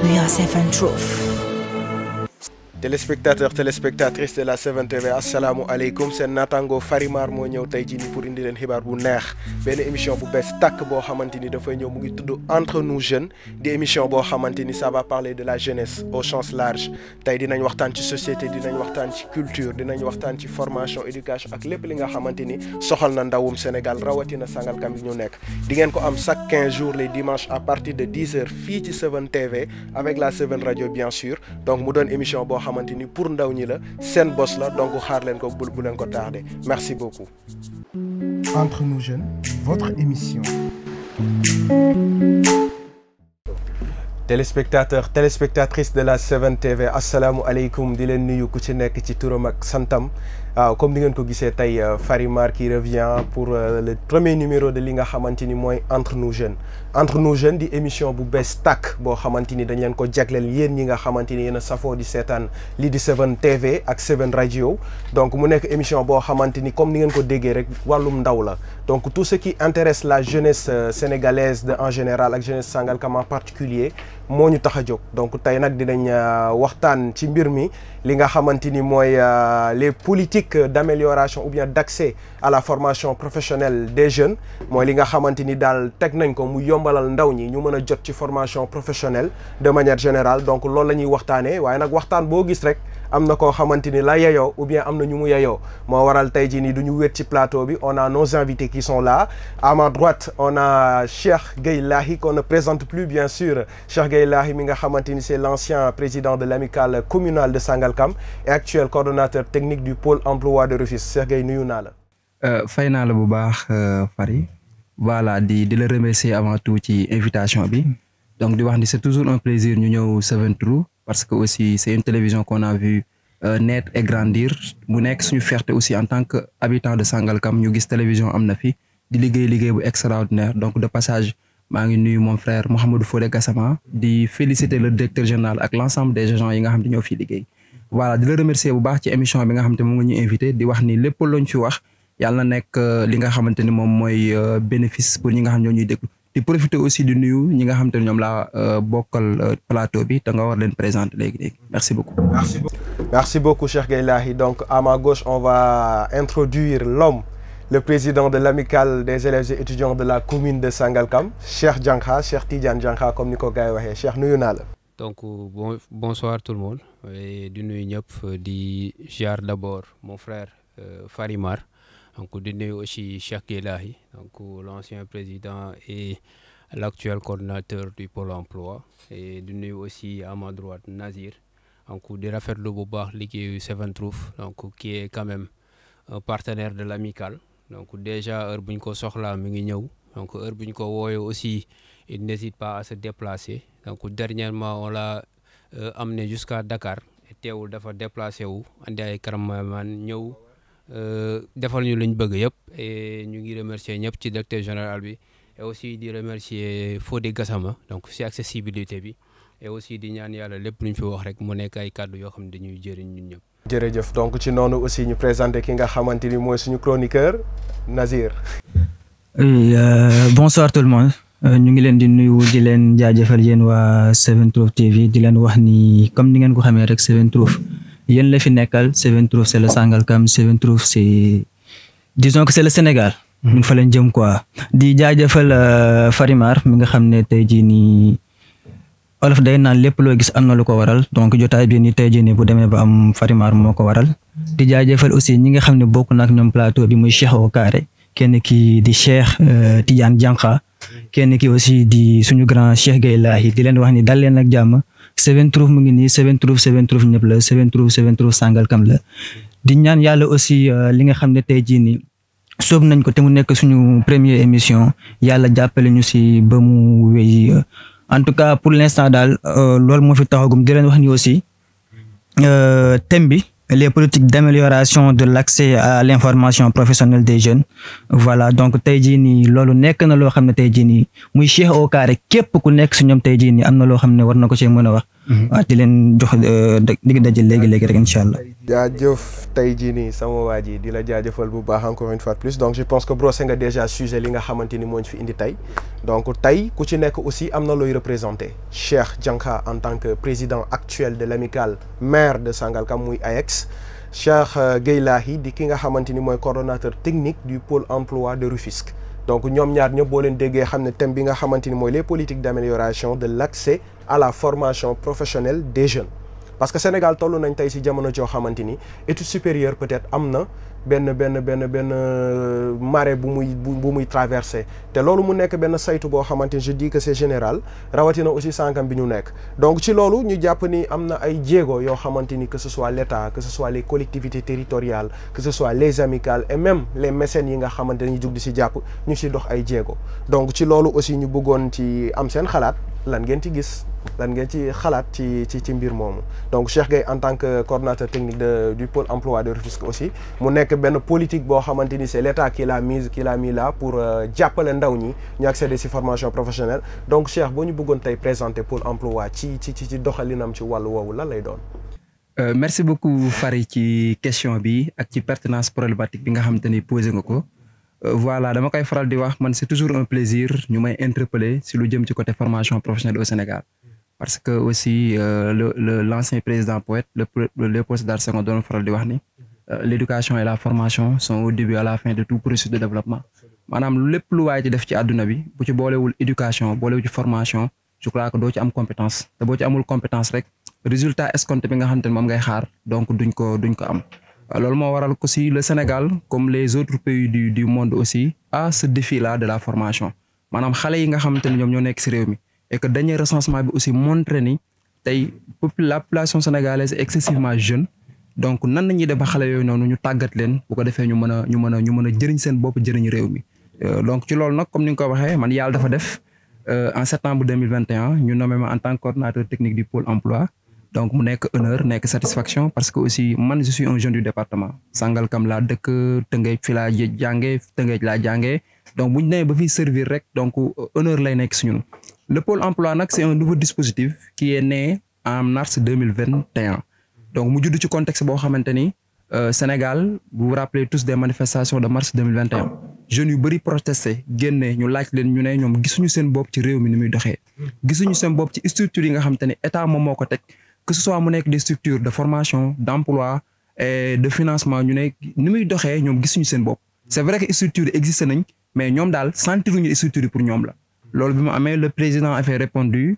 We are 7 Truth. Téléspectateurs, téléspectatrices de la 7 TV, assalamu alaikum. C'est Natango Farimar moo ñëw tey jii pour indi leen xibaar bu neex benn émission bu bees tàkk boo xamante ni dafay ñëw mu ngi tudd Entre nous jeunes di émission boo xamante ni ça va parler de la jeunesse au sens large tey dinañ waxtaan ci société dinañ waxtaan ci culture dinañ waxtaan ci formation éducation ak lépp li nga xamante ni soxal na ndawum Sénégal rawatina Sangalkam yi ñu nekk di ngeen ko am chaque 15 jours les dimanches à partir de 10h fii ci 7 TV avec la 7 radio bien sûr donc mu doon émission boo xamante ni pour ndaw ñi la seen boss la donc xaar leen ko bu leen ko tardé merci beaucoup. Entre nous jeunes, votre émission. Téléspectateurs, téléspectatrices de la 7 TV assalamu alaikum di leen nuyu ku ci nekk ci turam ak santam waaw comme ni ngeen ko gisee tey Farimar qui revient pour le premier numéro de li nga xamante ni mooy Entre nous jeunes. Entre nous jeunes di émission bu bees tàkk boo xamante ni dañ leen ko jagleel yéen ñi nga xamante ni yéen a safoo di seetaan lii di 7 TV ak 7 radio donc mu nekk émission boo xamante ni comme ni ngeen ko déggee rek wàllum ndaw la donc tout ce qui intéresse la jeunesse sénégalaise en général ak jeunesse Sangalkam en particulier moo ñu tax a jóg donc tey nag dinañ waxtaan ci mbir mi li nga xamante ni mooy les politiques d'amélioration ou bien d'accès à la formation professionnelle des jeunes mooy li nga xamante ni daal teg nañ ko mu yombalal ndaw ñi ñu mën a jot ci formation professionnelle de manière générale donc loolu la ñuy waxtaanee waaye nag waxtaan boo gis rek am na koo xamante ni la yeyoo ou bien am na ñu mu yeyoo moo waral tey jii nii du ñu wéet ci plateau bi on a nos invités qui sont là à ma droite on a Cheikh Gueye Lahi qu'on ne présente plus bien sûr Cheikh Gueye Lahi mi nga xamante ni c'est l'ancien président de l'amicale communale de Sangalkam et actuel coordonnateur technique du pôle emploi de Rufisque Cheikh Gueye nuyu naa la. fay naa la bu baax Fary voilà di la remercier avant tout ci invitation bi donc di wax ni c'est toujours un plaisir ñu ñëw 7 Truth parce que aussi c'est une télévision qu'on a vu naître et grandir mu nekk suñu fierté aussi en tant que habitant de Sangalkam ñu gis télévision am na fi di liggéey bu extraordinaire donc de passage maa ngi nuyu mon frère Mouhamadou Fodé Gassama di féliciter le directeur général ak l'ensemble des agents yi nga xam ne ñoo fi liggéey voilà di la remercier bu baax ci émission bi nga xam te moom nga ñu invité di wax ni lépp luñ fi wax yàlla na nekk li nga xamante ni moom mooy bénéfice pour ñi nga xam ñoo ñuy déglu di profiter aussi du nuyu ñi nga xam te ne ñoom laa bokkal plateau bi te nga war leen présenter léegi merci beaucoup. Merci beaucoup Cheikh Gueye Lahi donc à ma gauche on va introduire l'homme le président de l'amicale des élèves et étudiants de la commune de Sangalkam Cheikh Diankha Cheikh Tidiane Diankha comme ni ko gars yi waxee Cheikh nuyu naa la. donc bonsoir tout le monde di nuyu ñëpp di ziar d'abord mon frère Farimar. Donc, di nuyu aussi Cheikh Gueye Lahi, donc l'ancien président et l'actuel coordinateur du pôle emploi et di nuyu aussi à ma droite Nazir donc di rafetlu bu baax liggéeyu 7 Truth donc qui est quand même un partenaire de l'amicale donc déjà heure bu ñu ko soxlaa mi ngi ñëw donc heure bu ñu ko wooyee aussi il n'hésite pas à se déplacer donc dernièrement on l'a amené jusqu'à Dakar et teewul dafa déplacé wu andi ay cameraman ñëw defal ñu luñ bëgg yëpp et ñu ngi remercier ñëpp ci directeur général bi et aussi di remercier Fodé Gassama donc ci accessibilité bi et aussi di ñaan yàlla lépp luñ fi wax rek mu nekk ay kàddu yoo xam ne dañuy jëriñ ñun ñëpp. jërëjëf donc ci noonu aussi ñu présenter ki nga xamante ni mooy suñu chroniqueur Nazir. Oui bonsoir tout le monde ñu ngi leen di nuyu di leen jaajëfal yéen waa 7 Truth TV di leen wax ni comme ni ngeen ko xamee rek 7 Truth yéen la fi nekkal 7 Truth c'est le Sangalkam 7 Truth c'est disons que c'est le Sénégal. ñun fa leen jëm quoi. di jaajëfal Farimar mi nga xam ne tey jii nii olof day naan lépp loo gis am na lu ko waral donc jotaay bi ni tey jii nii bu demee ba am Farimar moo ko waral. di jaajëfal aussi ñi nga xam ne bokk na ak ñoom plateau bi muy Cheikh Okare kenn ki di Cheikh Tidiane Diankha kenn ki aussi di suñu grand Cheikh Gueye Lahi di leen wax ni dal leen ak jàmm. 7 Truth mu ngi nii 7 Truth ñëpp la 7 Truth Sangalkam la di ñaan yàlla aussi li nga xam ne tey jii nii soob nañ ko te mu nekk suñu première émission yàlla jàppale ñu si ba mu wéy en tout cas pour l'instant daal loolu moo fi taxagum di leen wax ni aussi thème bi les politiques d'amélioration de l'accès à l'information professionnelle des jeunes voilà donc tey jii nii loolu nekk na loo xam ne tey jii nii muy Cheikh Okare képp ku nekk si ñoom tey jii nii am na loo xam ne war na ko cee mën a wax waaw di leen jox dig daje léegi rek incha allah. jaajëf tey jii nii sama waa ji di la jaajëfal bu baax encore une fois de plus donc je pense que brossé nga déjà sujet li nga xamante ni moo ñu fi indi tey donc tey ku ci nekk aussi am na looy représenté Cheikh Dianka en tant que président actuel de l'amicale maire de Sangalkam muy AEX Cheikh Gueye Lahi di ki nga xamante ni mooy coordonnateur technique du pôle emploi de Rufisque donc ñoom ñaar ñëpp boo leen déggee xam ne thème bi nga xamante ni mooy les politiques d'amélioration de l'accès à la formation professionnelle des jeunes parce que Sénégal toll nañ tey ci jamono joo xamante ni étude supérieure peut-être am na benn marée bu muy traversé te loolu mu nekk benn saytu boo xamante ni je dis que c'est général rawatina aussi sànkam bi ñu nekk donc ci loolu ñu jàpp ni am na ay jéego yoo xamante ni que ce soit l'État que ce soit les collectivités territoriales que ce soit les amicales et même les mécènes yi nga xamante ni ñu jug di ci jàpp ñu ci dox ay jéego donc ci loolu aussi ñu bëggoon ci am seen xalaat lan ngeen ci gis lan ngeen ci xalaat ci mbir moomu donc Cheikh Gueye en tant que coordonnateur technique du pôle emploi de Rufisque aussi mu nekk benn politique boo xamante ni c'est l'État qui l'a mis là pour jàppale ndaw ñi ñu accéder ci formation professionnelle donc Cheikh boo ñu bëggoon tey présenter pôle emploi ci doxalinam ci wàllu woowu lan lay doon. Merci beaucoup Fary ci question bi ak ci pertinence problématique bi nga xamante ni posé nga ko. Voilà dama koy faral di wax man c'est toujours un plaisir ñu may interpeller si lu jëm ci côté formation professionnelle au Sénégal parce que aussi l'ancien président poète le Léopold Sédar Senghor doon faral di wax ni l'éducation et la formation sont au début à la fin de tout processus de développement maanaam lépp lu waay ci def ci àdduna bi bu ci boolewul éducation boolewul ci formation je crois que doo ci am compétence te boo ci amul compétence rek résultat escompté bi nga xamante ne moom ngay xaar donc duñ ko am. loolu moo waral aussi le Sénégal comme les autres pays du monde aussi a ce défi-là de la formation maanaam xale yi nga xamante ne ñoom ñoo nekk ci réew mi et que dernier recensement bi aussi montré ni tey la population sénégalaise est excessivement jeune donc nan la ñuy def ba xale yooyu noonu ñu tàggat leen bu ko defee ñu mën a jëriñ seen bopp jëriñ réew mi donc ci loolu nag comme ni nga ko waxee man yàlla dafa def en septembre 2021 ñu nommé ma en tant que coordonnateur technique du pôle emploi. Donc mu nekk honneur nekk satisfaction parce que aussi man je suis un jeune du département Sangalkam laa dëkk Tëngéej fi laa jàngee Tëngéej laa jàngee donc bu ñu nee ba fii servir rek donc honneur lay nekk si ñun. Le pôle emploi nag c'est un nouveau dispositif qui est né en mars 2021 donc mu judd ci contexte boo xamante ni Sénégal vous vous rappelez tous des manifestations de mars 2021 jeunes yu bëri protesté génne ñu laaj leen ñu ne ñoom gisuñu seen bopp ci réew mi ni muy doxee gisuñu seen bopp ci structures yi nga xamante ni état moom moo ko teg. Que ce soit mu nekk des structures de formation d'emploi et de financement ñu ne ni muy doxee ñoom gisuñu seen bopp c'est vrai que structures existé nañ mais ñoom daal sentiruñu structures yi pour ñoom la loolu bi mu amee le président avait répondu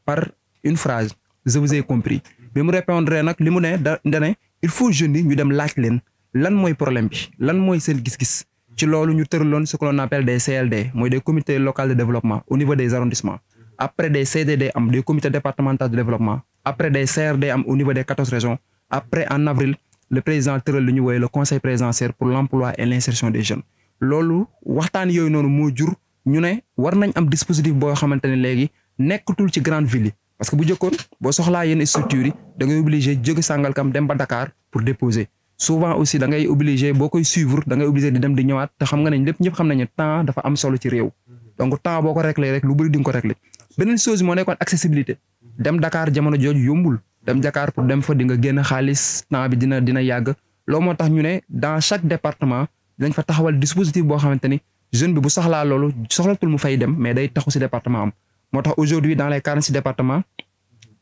par une phrase je vous ai compris bi mu répondre nag li mu ne ne il faut jeunes yi ñu dem laaj leen lan mooy problème bi lan mooy seen gis-gis ci loolu ñu tëraloon ce que l'on appelle des CLD mooy des comités locaux de développement au niveau des arrondissements après des CDD am des comités départementaux de développement après des CRD am au niveau des 14 régions après en avril le président tëral lu ñu woowee le conseil présidentiel pour l'emploi et l'insertion des jeunes loolu waxtaan yooyu noonu moo jur ñu ne war nañ am dispositif boo xamante ne léegi nekkatul ci grande ville yi parce que bu jëkkoon boo soxlaa yenn structures yi da ngay obligé jóge Sangalkam dem ba Dakar pour déposer souvent aussi da ngay obligé boo koy suivre da ngay obligé di dem di ñëwaat te xam nga ne lépp ñëpp xam nañu temps dafa am solo ci réew donc temps boo ko réglé rek lu bëri di nga ko réglé beneen chose moo nekkoon accessibilité dem Dakar jamono jooju yombul dem Dakar pour dem fa di nga génn xaalis temps bi dina yàgg loolu moo tax ñu ne dans chaque département dañ fa taxawal dispositif boo xamante ni jeune bi bu soxlaa loolu soxlatul mu fay dem mais day taxu ci département am moo tax aujourd'hui dans les 46 départements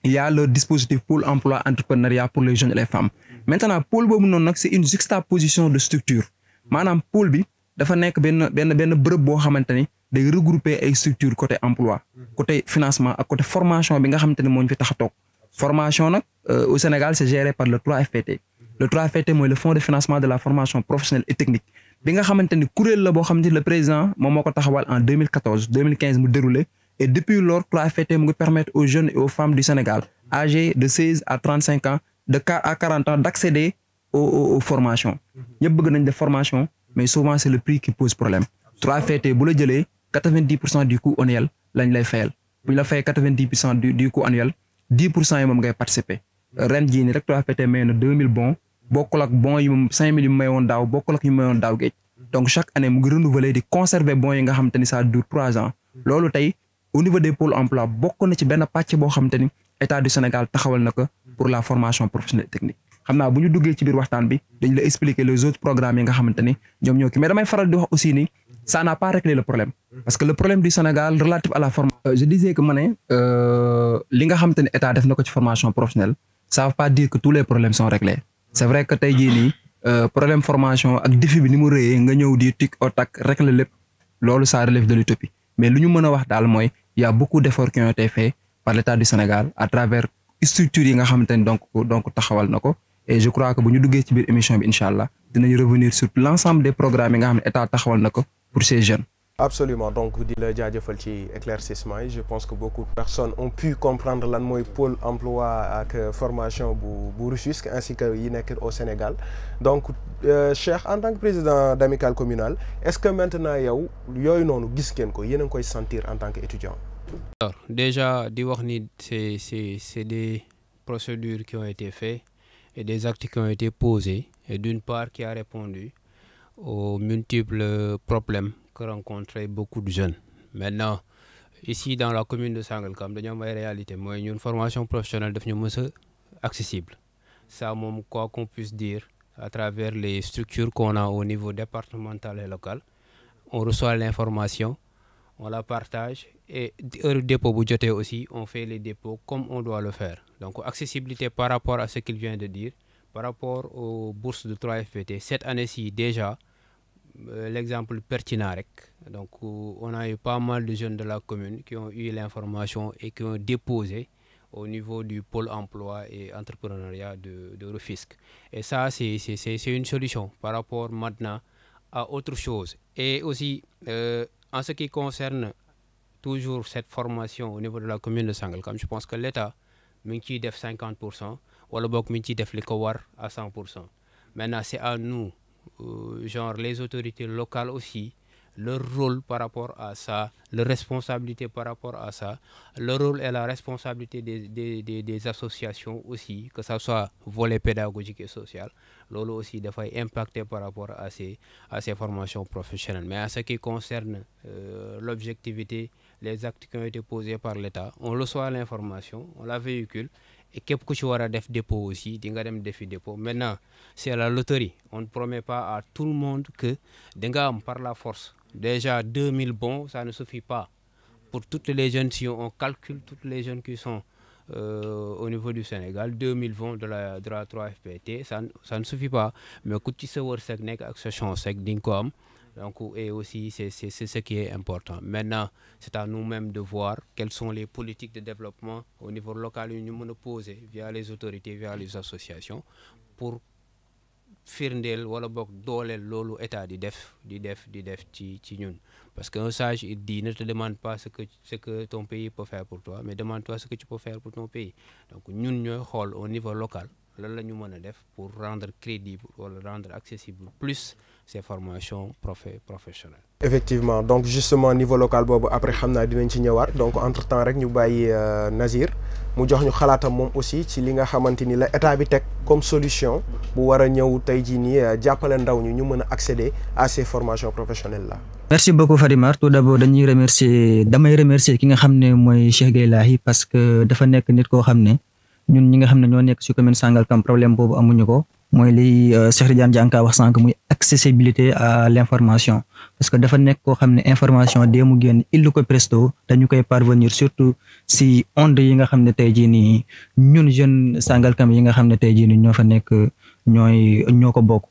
il y a le dispositif pôle emploi entrepreneuriat pour les jeunes et les femmes maintenant pôle boobu noonu nag c'est une juxtaposition de structure maanaam pôle bi dafa nekk benn bërëb boo xamante ni day regrouper ay structures côté emploi côté financement ak côté formation bi nga xamante ne moo ñu fi tax a toog formation nag au Sénégal c'est géré par le 3FPT le 3FPT mooy le fonds de financement de la formation professionnelle et technique bi nga xamante ni kuréel la boo xamante ni le président moom moo ko taxawal en 2015 mu déroulé et depuis lors 3FPT mu ngi permettre aux jeunes et aux femmes du Sénégal âgés de 16 à 35 ans à 40 ans d'accéder aux formations ñëpp bëgg nañ def formation mais souvent c'est le prix qui pose problème 3FPT bu la jëlee 90% du coût annuel lañ lay fayal bu ñu la fayee 90% du coût annuel 10% yi moom ngay participer ren jii nii rek 3FPT may na 2000 bons bokkul ak bons yi moom 5000 yi mu mayoon daaw bokkul ak yu mu mayoon daaw géej donc chaque année mu ngi renouveler di conserver bons yi nga xamante ni ça dure 3 ans loolu tey au niveau des pôles emploi bokk na ci benn pàcc boo xamante ni état du Sénégal taxawal na ko pour la formation professionnelle technique xam naa bu ñu duggee ci biir waxtaan bi dañ la expliquer les autres programmes yi nga xamante ni ñoom ñoo ki mais damay faral di wax aussi ni ça n'a pas réglé le problème parce que le problème du Sénégal relatif à la formation je disais que ma ne li nga xamante ni état def na ko ci formation professionnelle ça veut pas dire que tous les problèmes sont réglés c'est vrai que tey jii nii problème formation ak défi bi ni mu rëyee nga ñëw di tic au tac régler lépp loolu ça relève de l'utopie mais lu ñu mën a wax daal mooy il y a beaucoup d'efforts qui ont été faits par l'État du Sénégal à travers structures yi nga xamante ni donc taxawal na ko et je crois que bu ñu duggee ci biir émission bi incha allah dinañ revenir sur l'ensemble des programmes yi nga xam ne état taxawal na ko pour ces jeunes. Absolument donc di la jaajëfal ci éclaircissement yi je pense que beaucoup de personnes ont pu comprendre lan mooy pôle emploi ak formation bu Rufisque ainsi que yi nekk au Sénégal donc Cheikh en tant que président d'amicale communale est-ce que maintenant yow yooyu noonu gis ngeen ko yéen a ngi koy sentir en tant qu'étudiant. Alors déjà di wax ni c'est des procédures qui ont été faites et des actes qui ont été posés et d'une part qui a répondu aux multiples problèmes que rencontraient beaucoup de jeunes. Maintenant, ici dans la commune de Sangalkam, dañu am ay réalité mooy ñun formation professionnelle daf ñu mës a accessible. Ça moom quoi qu'on puisse dire à travers les structures qu'on a au niveau départemental et local. On reçoit l'information, on la partage et heure dépôt bu jotee aussi on fait les dépôts comme on doit le faire. Donc accessibilité par rapport à ce qu'il vient de dire, par rapport aux bourses de 3FPT, cette année-ci déjà l'exemple pertinent rek donc on a eu pas mal de jeunes de la commune qui ont eu l'information et qui ont déposé au niveau du pôle emploi et entrepreneuriat de Rufisque et ça c'est une solution par rapport maintenant à autre chose et aussi en ce qui concerne toujours cette formation au niveau de la commune de Sangalkam je pense que l'État mi ngi ciy def 50% wala boog mi ngi ciy def li ko war à 100%. Maintenant c'est à nous genre les autorités locales aussi leur rôle par rapport à ça leur responsabilité par rapport à ça leur rôle et la responsabilité des associations aussi que ça soit volet pédagogique et social loolu aussi dafay impacter par rapport à ces formations professionnelles mais en ce qui concerne l'objectivité les actes qui ont été posés par l'État on reçoit l'information on la véhicule et képp ku ci war a def dépôt aussi di nga dem defi dépôt maintenant c'est la loterie on ne promet pas à tout le monde que di nga am par la force déjà 2000 bons ça ne suffit pas pour toutes les jeunes si on calcule toutes les jeunes qui sont au niveau du Sénégal 2000 bons de la 3FPT ça ne suffit pas mais ku ci sa wërsëg nekk ak sa chance rek di nga ko am donc et aussi c'est ce qui est important maintenant c'est à nous-mêmes de voir quelles sont les politiques de développement au niveau local yu ñu mën a poser via les autorités via les associations pour firndeel wala boog dooleel loolu état di def ci ñun parce que un sage il dit ne te demande pas ce que ton pays peut faire pour toi mais demande-toi ce que tu peux faire pour ton pays donc ñun ñooy xool au niveau local lan la ñu mën a def pour rendre crédible wala rendre accessible plus ces formations professionnelles. Effectivement donc justement niveau local boobu après xam naa dinañ ci ñëwaat donc entre temps rek ñu bàyyi Nazir mu jox ñu xalaatam moom aussi ci li nga xamante ni la état bi teg comme solution bu war a ñëw tey jii nii jàppale ndaw ñu mën a accéder à ces formations professionnelles là. Merci beaucoup Farimar tout d'abord damay remercier ki nga xam ne mooy Cheikh Gueye Lahi parce que dafa nekk nit koo xam ne ñun ñi nga xam ne ñoo nekk ci commune Sangalkam problème boobu amuñu ko mooy li Cheikh Tidiane Dianka wax sànq muy accessibilité à l'information parce que dafa nekk koo xam ne information dee mu génn illico presto dañu koy parvenir surtout si onde yi nga xam ne tey jii nii ñun jeune Sangalkam yi nga xam ne tey jii nii ñoo fa nekk ñoo ko bokk.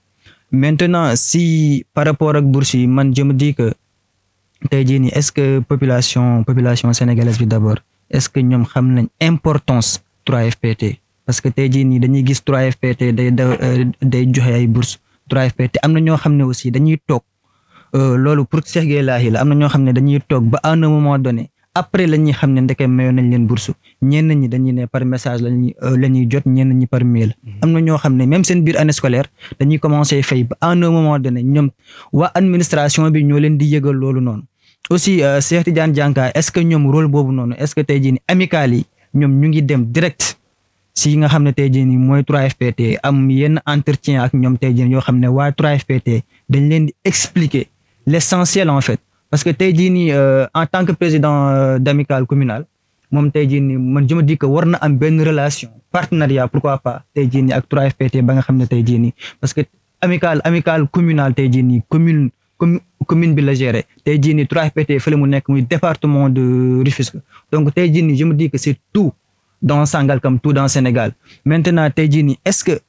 Maintenant si par rapport ak bourse yi man je me dis que tey jii nii est-ce que population sénégalaise bi d'abord est-ce que ñoom xam nañ importance 3FPT parce que tey jii nii dañuy gis 3FPT day joxe ay bourse 3FPT am na ñoo xam ne aussi dañuy toog loolu pour Cheikh Gueye Lahi la am na ñoo xam ne dañuy toog ba à un moment donné après la ñuy xam ne ndeke mayoon nañ leen bourse ñenn ñi dañuy ne par message la ñuy jot ñenn ñi par mail am na ñoo xam ne même seen biir année scolaire dañuy commencer fay ba à un moment donné ñoom waa administration bi ñoo leen di yëgal loolu noonu aussi Cheikh Tidiane Dianka est-ce que ñoom rôle boobu noonu est-ce que tey jii nii amicale yi ñoom ñu ngi dem direct si nga xam ne tey jii nii mooy 3FPT am yenn entretien ak ñoom tey jii yoo xam ne waa 3FPT dañ leen di expliquer l'essentiel en fait parce que tey jii nii en tant que président d'amicale communale moom tey jii nii man je me dis que war na am benn relation partenariat pourquoi pas tey jii nii ak 3FPT ba nga xam ne tey jii nii parce que amical communal tey jii nii commune bi la géré tey jii nii 3FPT fële mu nekk muy département de Rufisque donc tey jii nii je me dis que c'est tout dans Sangalkam tout dans Sénégal maintenant tey jii nii est-ce que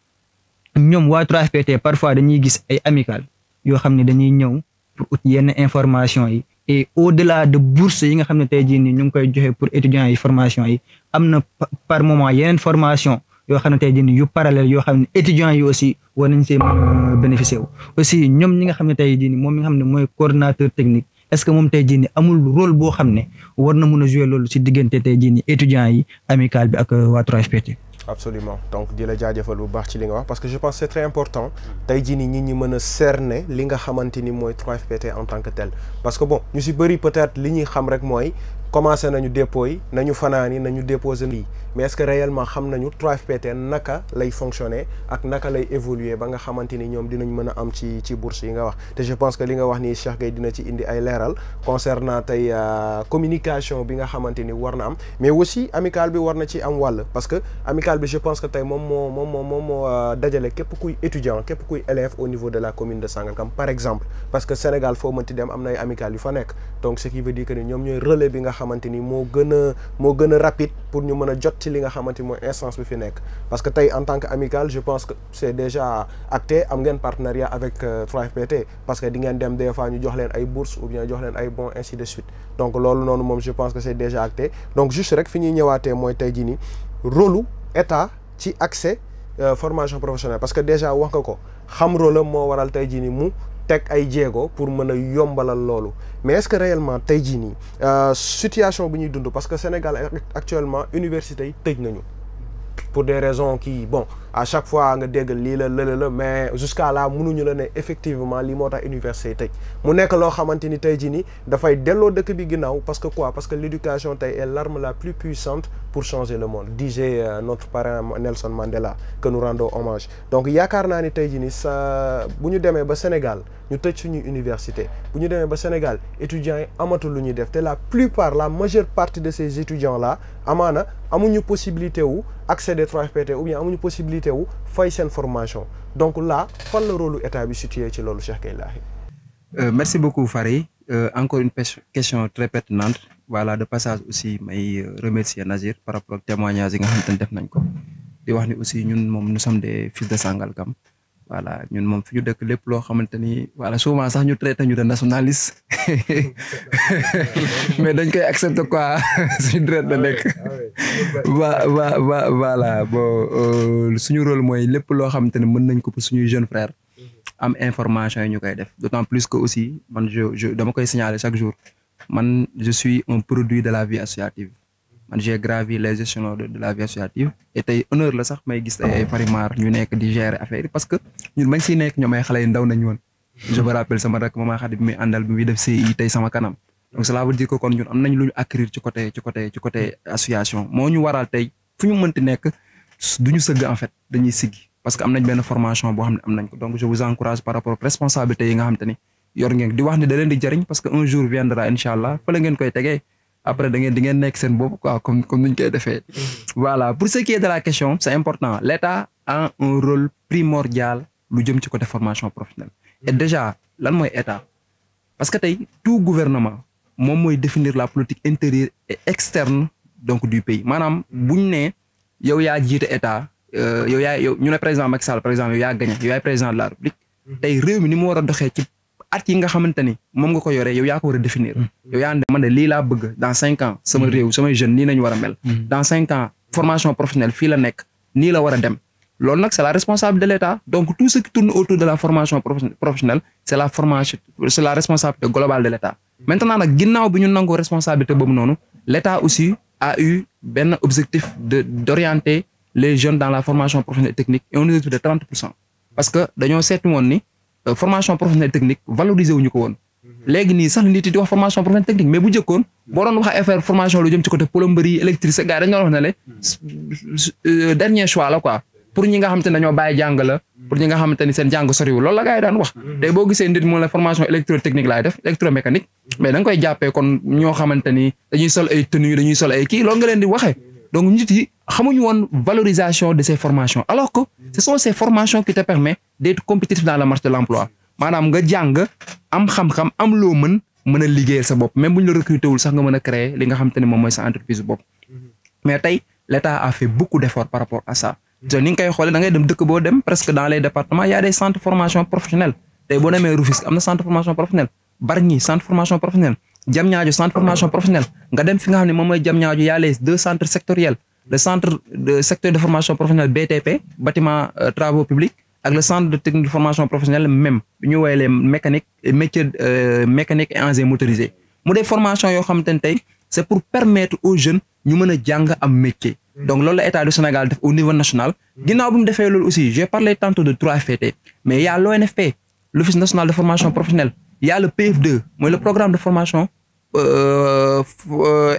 ñoom waa 3FPT parfois dañuy gis ay amical yoo xam ne dañuy ñëw pour ut yenn information yi et au-delà de bourse yi nga xam ne tey jii nii ñu ngi koy joxe pour étudiants yi formation yi am na par moment yeneen formation yoo xam ne tey jii nii yu parallèle yoo xam ne étudiants yi aussi war nañ see mën a bénéficier wu aussi ñoom ñi nga xam ne tey jii nii moom mi nga xam ne mooy coordonnateur technique est-ce que moom tey jii nii amul rôle boo xam ne war na mun a jouer loolu si diggante tey jii nii étudiants yi amical bi ak waa 3FPT. Absolument donc di la jaajëfal bu baax ci li nga wax parce que je pense c'est très important tey jii nii nit ñi mën a cerner li nga xamante ni mooy 3FPT en tant que tel parce que bon ñu si bëri peut-être li ñuy xam rek mooy commencé nañu dépôt yi nañu fanaan yi nañu déposer lii mais est-ce que réellement xam nañu 3FPT naka lay fonctionner ak naka lay évoluer ba nga xamante ni ñoom dinañ mën a am ci bourse yi nga wax te je pense que li nga wax ni Cheikh Gueye dina ci indi ay leeral concernant tey communication bi nga xamante ni war na am mais aussi amical bi war na ci am wàll parce que amical bi je pense que tey moom moo dajale képp kuy étudiant képp kuy élève au niveau de la commune de Sangalkam par exemple parce que Sénégal foo mënti dem am na ay amical yu fa nekk donc ce qui veut dire que ni ñoom ñooy relais bi nga xamante ni moo gën a rapide pour ñu mën a jot ci li nga xamante ni mooy instance bi fi nekk parce que tey en tant que amical je pense que c'est déjà acté am ngeen partenariat avec 3FPT parce que di ngeen dem des fois ñu jox leen ay bourses ou bien jox leen ay bons ainsi de suite donc loolu noonu moom je pense que c'est déjà acté donc juste rek fi ñuy ñëwaatee mooy tey jii nii rôlu état ci accès formation professionnelle parce que déjà wax nga ko xam rôle moo waral tey jii nii mu teg ay jéego pour mën a yombalal loolu mais est-ce que réellement tey jii nii situation bi ñuy dund parce que Sénégal actuellement université yi tëj nañu pour des raisons qui bon à chaque fois nga dégg lii la lële la mais jusqu'à là mënuñu la ne effectivement lii moo tax université yi tëj mu nekk loo xamante ni tey jii nii dafay delloo dëkk bi ginnaaw parce que quoi parce que l'éducation tey est l'arme la plus puissante pour changer le monde disait notre parrain Nelson Mandela que nous rendons hommage donc yaakaar naa ni tey jii nii sa bu ñu demee ba Sénégal ñu tëj suñuy université bu ñu demee ba Sénégal étudiants yi amatul lu ñuy def te la plupart la majeure partie de ces étudiants là amaana amuñu possibilité wu accéder 3FPT ou bien amuñu possibilité wu fay seen formation donc là fan la rôle état bi situé ci loolu Cheikh Gueye. Merci beaucoup Fary encore une question très pertinente voilà de passage aussi may remercier Nazir par rapport ak témoignage yi nga xamante ne def nañ ko di wax ni aussi ñun moom nous sommes des fils de Sangalkam voilà ñun moom fi ñu dëkk lépp loo xamante ni voilà souvent sax ñu traité ñu de nationaliste mais dañ koy accepter quoi suñu deret la nekk voilà bon suñu rôle mooy lépp loo xamante ni mën nañ ko pour suñuy jeunes frères am information yi ñu koy def d'autant plus que aussi man je dama koy signaler chaque jour man je suis un produit de la vie associative man j'ai gravi les échelons de la vie associative et tey honneur la sax may gis ay Farimar ñu nekk di gérer affaire yi parce que ñun bañ siy nekk ñoom ay xale yu ndaw nañu woon je me rappelle sama rek Mama Khady bi muy àndal bi muy def CI tey sama kanam donc cela veut dire que kon ñun am nañ lu ñu acquérir ci côté association moo ñu waral tey fu ñu mënti nekk duñu sëgg en fait dañuy siggi parce que am nañ benn formation boo xam ne am nañ ko donc je vous encourage par rapport responsabilité yi nga xam te ni yor ngeen di wax ni da leen di jariñ parce que un jour viendra incha allah fa la ngeen koy tegee après di ngeen nekk seen bopp quoi comme nuñ koy defee. voilà pour ce qui est de la question c'est important l'État a un rôle primordial lu jëm ci côté formation professionnelle et déjà lan mooy état parce que tey tout gouvernement moom mooy définir la politique intérieure et externe donc du pays maanaam buñ ne yow yaa jiite état yow ñu ne président Macky Sall par exemple yow yaa gagné yow yaay président de la République tey réew mi ni mu war a doxee ci at yi nga xamante ni moom nga ko yoree yow yaa ko war a définir yow yaa man de lii laa bëgg dans 5 ans sama réew samay jeunes nii nañu war a mel dans 5 ans formation professionnelle fii la nekk nii la war a dem loolu nag c'est la responsabilité de l'État donc tout ce qui tourne autour de la formation professionnelle c'est la responsabilité globale de l'État maintenant nag ginnaaw bi ñu nangoo responsabilité boobu noonu l'État aussi a eu benn objectif d'orienter les jeunes dans la formation professionnelle et technique et on est autour de 30% parce que dañoo seetlu woon ni formation professionnelle technique valoriser wuñu ko woon léegi nii sax nit yi di wax formation professionnelle technique mais bu njëkkoon boo doon wax affaire formation lu jëm ci côté plomberie électricité gars dañoo wax ne le dernier choix la quoi pour ñi nga xam te ne dañoo bàyyi jàng la pour ñi nga xamante ni seen jàng soriwul loolu la gars yi daan wax tey boo gisee nit mu la formation électrotechnique laay def électromécanique mais da nga koy jàppee kon ñoo xamante ni dañuy sol ay tenues dañuy sol ay kii loolu nga leen di waxee donc nit yi xamuñu woon valorisation de ces formations alors que ce sont ces formations qui te permettent d'être compétitif dans la marche de l'emploi maanaam nga jàng am xam-xam am loo mën a liggéeyal sa bopp même bu ñu la recruter wul sax nga mën a créer li nga xamante ni moom mooy sa entreprise bopp mais tey l'État a fait beaucoup d'efforts par rapport à ça te ni nga koy xoolee da ngay dem dëkk boo dem presque dans les départements il y a des centres de formation professionnelle tey boo demee Rufisque am na centre de formation professionnelle Bargny centre de formation professionnelle Diamniadio centre de formation professionnelle nga dem fi nga xam ne moom mooy Diamniadio y a les 2 centres sectoriels le centre de secteur de formation professionnelle BTP bâtiment travaux publics ak le centre de technique de formation professionnelle même bi ñu woowee les mécaniques métiers mécanique et engins motorisés mu des formations yoo xamante ne tey c'est pour permettre aux jeunes ñu mën a jàng am métier donc loolu la État du Sénégal def au niveau national ginnaaw bi mu defee loolu aussi j'ai parlé tantôt de 3FPT mais il y a l'ONFP l'Office national de formation professionnelle il y a le PF2 mooy le programme de formation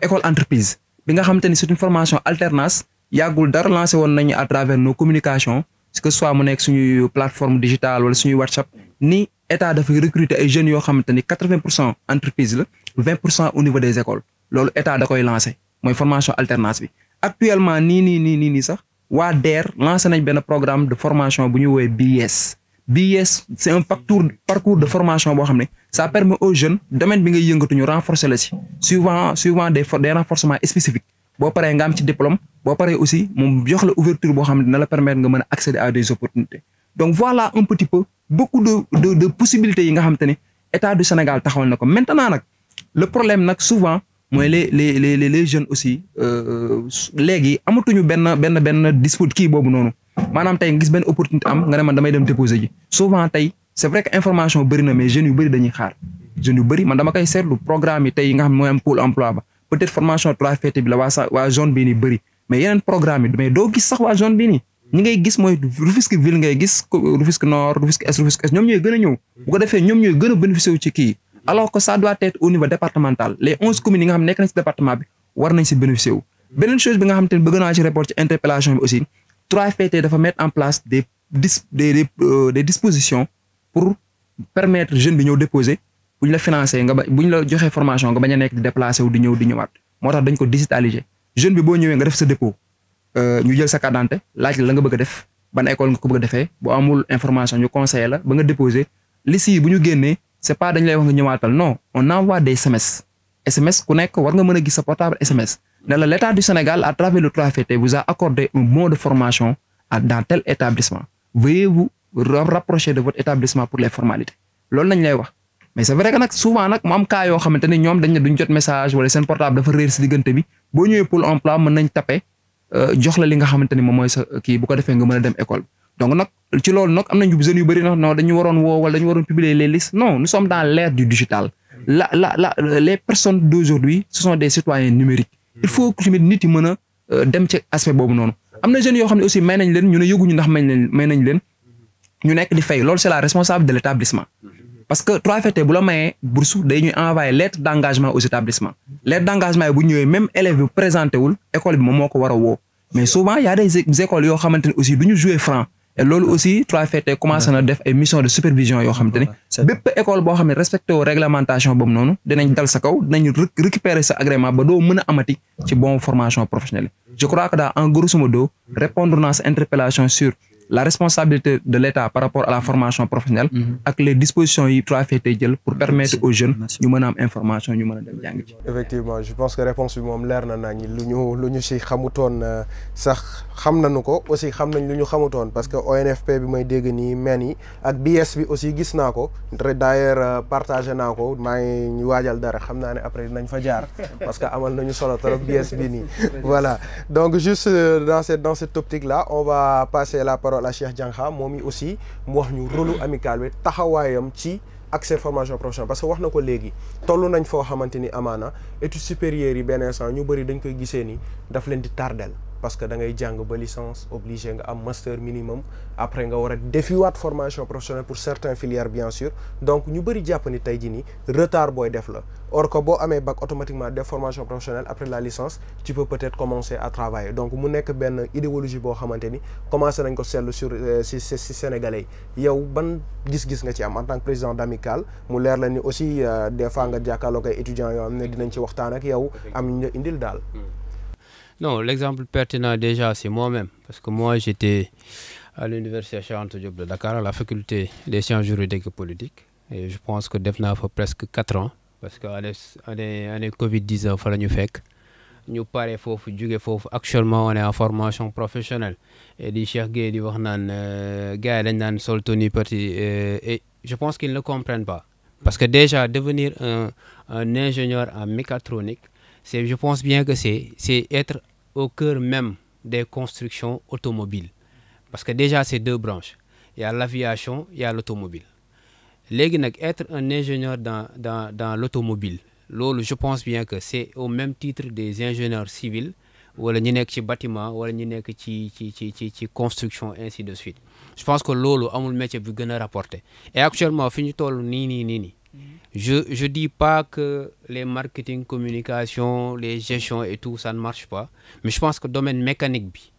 école entreprise bi nga xamante ni c'est une formation alternance yàggul dara lancé woon nañu à travers nos communications que ce soit mu nekk suñuy plateforme digitale wala suñuy WhatsApp ni État dafay recruter ay jeunes yoo xamante ni 80% entreprise la 20% au niveau des écoles loolu État da koy lancé mooy formation alternance bi actuellement nii sax waa DER lancé nañ benn programme de formation bu ñu woowee BIS c'est un parcours de formation boo xam ne ça permet aux jeunes domaine bi ngay yëngatu ñu renforcer la ci suivant des renforcements spécifiques boo paree nga am ci diplôme boo paree aussi moom jox la ouverture boo xam ne dina la permettre nga mën a accéder à des opportunités donc voilà un petit peu beaucoup de possibilités yi nga xamante ne État du Sénégal taxawal na ko maintenant nag le problème nag souvent mooy les jeunes aussi léegi amatuñu benn dispute kii boobu noonu maanaam tey nga gis benn opportunité am nga ne man damay dem déposer ji souvent tey c'est vrai que information bëri na mais jeunes yu bëri dañuy xaar jeunes yu bëri man dama koy seetlu programme yi tey yi nga xam ne mooy am pôle emploi ba peut-être formation 3FPT bi la waa zone bii nii bëri mais yeneen programme yi mais doo gis sax waa zone bii nii ñi ngay gis mooy Rufisque ville ngay gis Rufisque Nord Rufisque Est ñoom ñooy gën a ñëw bu ko defee ñoom ñooy gën a bénéficier wu ci kii alors que ça doit être au niveau départemental les 11 communes yi nga xam ne nekk nañ ci département bi war nañ si bénéficier wu beneen chose bi nga xam te ne bëgg naa ci rapport ci interpellation bi aussi 3FPT dafa mettre en place des dispositions pour permettre jeune bi ñëw déposer bu ñu la financer bu ñu la joxee formation nga bañ a nekk di déplacer wu di ñëw di ñëwaat moo tax dañ ko digitaliser jeune bi boo ñëwee nga def sa dépôt ñu jël sa carte d'identité laaj la nga bëgg a def ban école nga ko bëgg a defee bu amul information ñu conseiller la ba nga déposer liste yi bu ñu génnee c'est pas dañ lay wax nga ñëwaatal non on envoie des SMS ku nekk war nga mën a gis sa portable SMS ne la l'État du Sénégal à travers le 3FPT vous a accordé un bon de formation dans tel établissement veuillez vous rapprocher de votre établissement pour les formalités loolu lañ lay wax mais c'est vrai que nag souvent nag mu am cas yoo xamante ne ñoom dañ ne duñ jot message wala seen portable dafa réer si diggante bi boo ñëwee pôle emploi mën nañ taper jox la li nga xamante ni moom mooy sa kii bu ko defee nga mën a dem école donc nag ci loolu nag am nañu jeunes yu bëri nag non dañu waroon woo wala dañu waroon publier les listes non nous sommes dans l'ère du digital les personnes d'aujourd'hui ce sont des citoyens numériques il faut que tamit nit yi mën a dem ci aspect boobu noonu am na jeunes yoo xam ne aussi may nañ leen ñu ne yëguñu ndax may nañ leen ñu nekk di fay loolu c'est la responsable de l'établissement parce que 3FPT bu la mayee bourse day ñuy envoyer lettre d'engagement aux établissements lettre d'engagement yi bu ñëwee même élève bi présenté wul école bi moom moo ko war a woo mais souvent y a des écoles yoo xamante ne aussi du ñu jouer franc et loolu aussi 3FPT commencé na def ay mission de supervision yoo xamante ne bépp école boo xam ne respecté wu réglementation boobu noonu dinañ dal sa kaw dinañ récupérer sa agrément ba doo mën a amati ci bon formation professionnelle je crois que daal en grosso modo répondre naa sa interpellation sur la responsabilité de l'État par rapport à la formation professionnelle ak les dispositions yi 3FPT jël pour permettre aux jeunes ñu mën a am information ñu mën a dem jàng ci effectivement je pense que réponse bi moom leer na nañi lu ñu si xamutoon sax xam nañu ko aussi xam nañ lu ñu xamutoon parce que ONFP bi may dégg nii men yi ak BS bi aussi gis naa ko d'ailleurs partagé naa ko maa ngi ñu waajal dara xam naa ne après dinañ fa jaar parce que amal nañu solo trop BS bi nii voilà donc juste dans cette optique là on va passer la parole à Cheikh Diankha moom aussi mu wax ñu rôle amical bi taxawaayam ci accès formation professionnelle parce que wax na ko léegi toll nañ foo xamante ni amaana études supérieures yi benn instant ñu bëri dañ koy gisee ni daf leen di tardel parce que da ngay jàng ba licence obligé nga am master minimum après nga war a defiwaat formation professionnelle pour certaines filières bien sûr donc ñu bëri jàpp ni tey jii nii retard booy def la or que boo amee bac automatiquement def formation professionnelle après la licence tu peux peut-être commencer à travailler donc mu nekk benn idéologie boo xamante ni commencé nañ ko seetlu sur si sénégalais yi yow ban gis-gis nga ci am en tant que président d'amicale mu leer la ni aussi des fois nga jàkkaarloo ay étudiants yoo xam ne dinañ ci waxtaan ak yow am ñu indil daal. Non, l'exemple pertinent déjà, c'est moi-même. Parce que moi, j'étais à l'université Cheikh Anta Diop de Dakar, à la faculté des sciences juridiques et politiques. Et je pense que def naa fa presque 4 ans. Parce que année Covid-19 fa la ñu fekk. ñu pare foofu jóge foofu actuellement on est en formation professionnelle. Et di Cheikh Gueye di wax naan gars yi dañ naan sol tenue parti et je pense qu'ils ne comprennent pas. Parce que déjà, devenir un ingénieur en mécatronique, je pense bien que c'est être au cœur même des constructions automobiles. Parce que déjà, c'est 2 branches. Il y a l'aviation, il y a l'automobile. Léegi nag être un ingénieur dans l'automobile, loolu je pense bien que c'est au même titre des ingénieurs civils wala ñu nekk ci bâtiment wala ñu nekk ci construction ainsi de suite. Je pense que loolu amul métier bi gën a rapporté. Et actuellement fi ñu toll nii. Je dis pas que les marketing, communication, les gestions et tout, ça ne marche pas. Mais je pense que le domaine mécanique,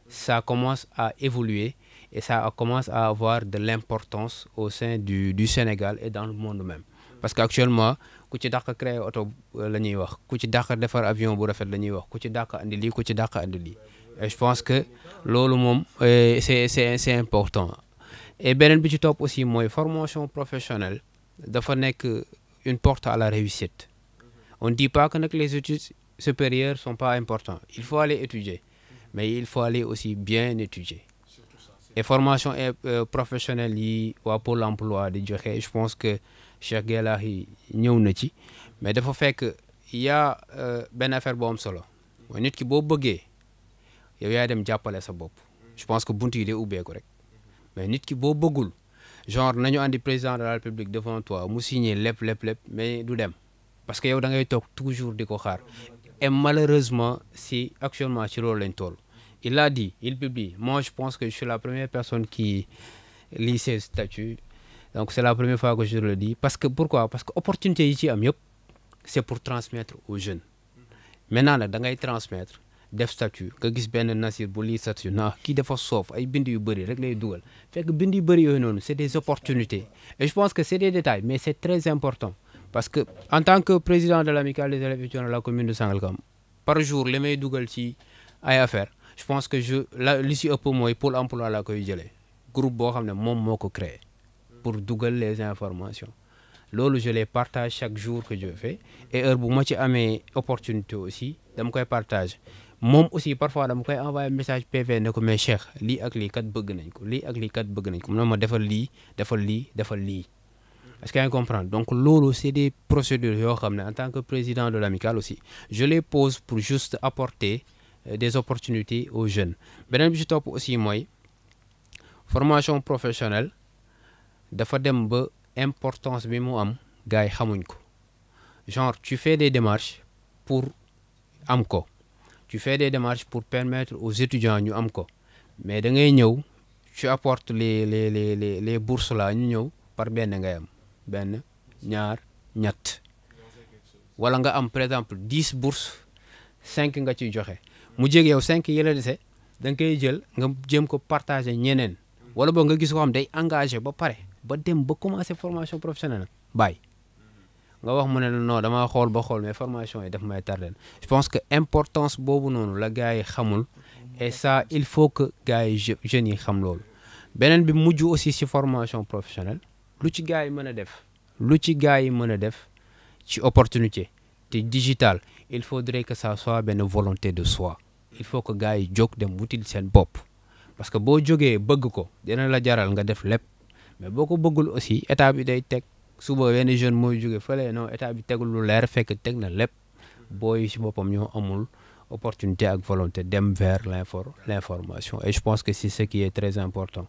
ça commence à évoluer et ça commence à avoir de l'importance au sein du Sénégal et dans le monde même. Parce qu'actuellement, ku ci dàq créer auto la ñuy wax ku ci dàq defar avion bu rafet la ñuy wax ku ci dàq andi lii ku ci dàq andi lii. Et je pense que loolu moom c'est important. Et beneen bi ci topp aussi mooy formation professionnelle. Dafa nekk une porte à la réussite. On ne dit pas que les études supérieures sont pas importantes. Il faut aller étudier, mais il faut aller aussi bien étudier. Et formation professionnelle yi waa Pôle emploi di joxe je pense que Cheikh Gueye ñëw na ci mais dafa fekk y a benn affaire bu am solo mooy nit ki boo bëggee yow yaa dem jàppale sa bopp. Je pense que bunt yi day ubbeeku rek mais nit ki boo bëggul. Genre nañu andi président de la République devant toi mu signé lépp mais du dem parce que yow da ngay toog toujours di ko xaar et malheureusement si actuellement ci loolu lañ toll. Il l'a dit, il publie. Moi je pense que je suis la première personne qui lit ses statuts donc c'est la première fois que je le dis parce que pourquoi parce que opportunité yi ci am yëpp c'est pour transmettre aux jeunes. Maintenant nag da ngay transmettre def statut nga gis benn Nasir bu lii statut kii dafa soof ay bind yu bëri rek lay dugal fekk bind yu bëri yooyu noonu c'est des opportunités et je pense que c'est des détails mais c'est très important parce que en tant que président de l'amicale des élèves étudiants de la commune de Sangalkam par jour li may dugal ci ay affaires je pense que li si ëpp mooy Pôle emploi laa koy jëlee groupe boo xam ne moom moo ko créé pour dugal les informations loolu je les partage chaque jour que je fais et heure bu ma ci amee opportunité aussi dama koy partage moom aussi parfois dama koy envoyer message PV ne ko mais Cheikh lii ak lii kat bëgg nañ ko lii ak lii kat bëgg nañ ko mu ne ma defal lii est-ce que yaa ngi comprendre donc loolu c'est des procédures yoo xam ne en tant que président de l'amicale aussi je les pose pour juste apporter des opportunités aux jeunes. Beneen bi ci topp aussi mooy formation professionnelle dafa dem ba importance bi mu am gars yi xamuñ ko genre tu fais des démarches pour am ko tu fais des démarches pour permettre aux étudiants ñu am ko mais da ngay ñëw tu apportes les bourses là ñu ñëw par benn ngay am benn ñaar ñett wala nga am par exemple 10 bourses 5 nga ciy joxe mu jég yow 5 yi la dese da nga koy jël nga jéem ko partager ñeneen wala boog nga gis ko xam day engagé ba pare ba dem ba commencer formation professionnelle bàyyi nga wax mu ne non dama xool ba xool mais formation yi daf may tardé je pense que importance boobu noonu la gars yi xamul et ça il faut que gars yi jeunes yi xam loolu beneen bi mujj aussi ci formation professionnelle lu ci gars yi mën a def ci opportunité te digital il faudrait que ça soit benn volonté de soi il faut que gars yi jóg dem wutil seen bopp parce que boo jógee bëgg ko dina la jaral nga def lépp mais boo ko bëggul aussi état bi day teg suba benn jeune mooy jóge fële non état bi tegul lu leer fekk teg na lépp booy ci boppam ñoo amul opportunité ak volonté dem vers l'information et je pense que c'est ce qui est très important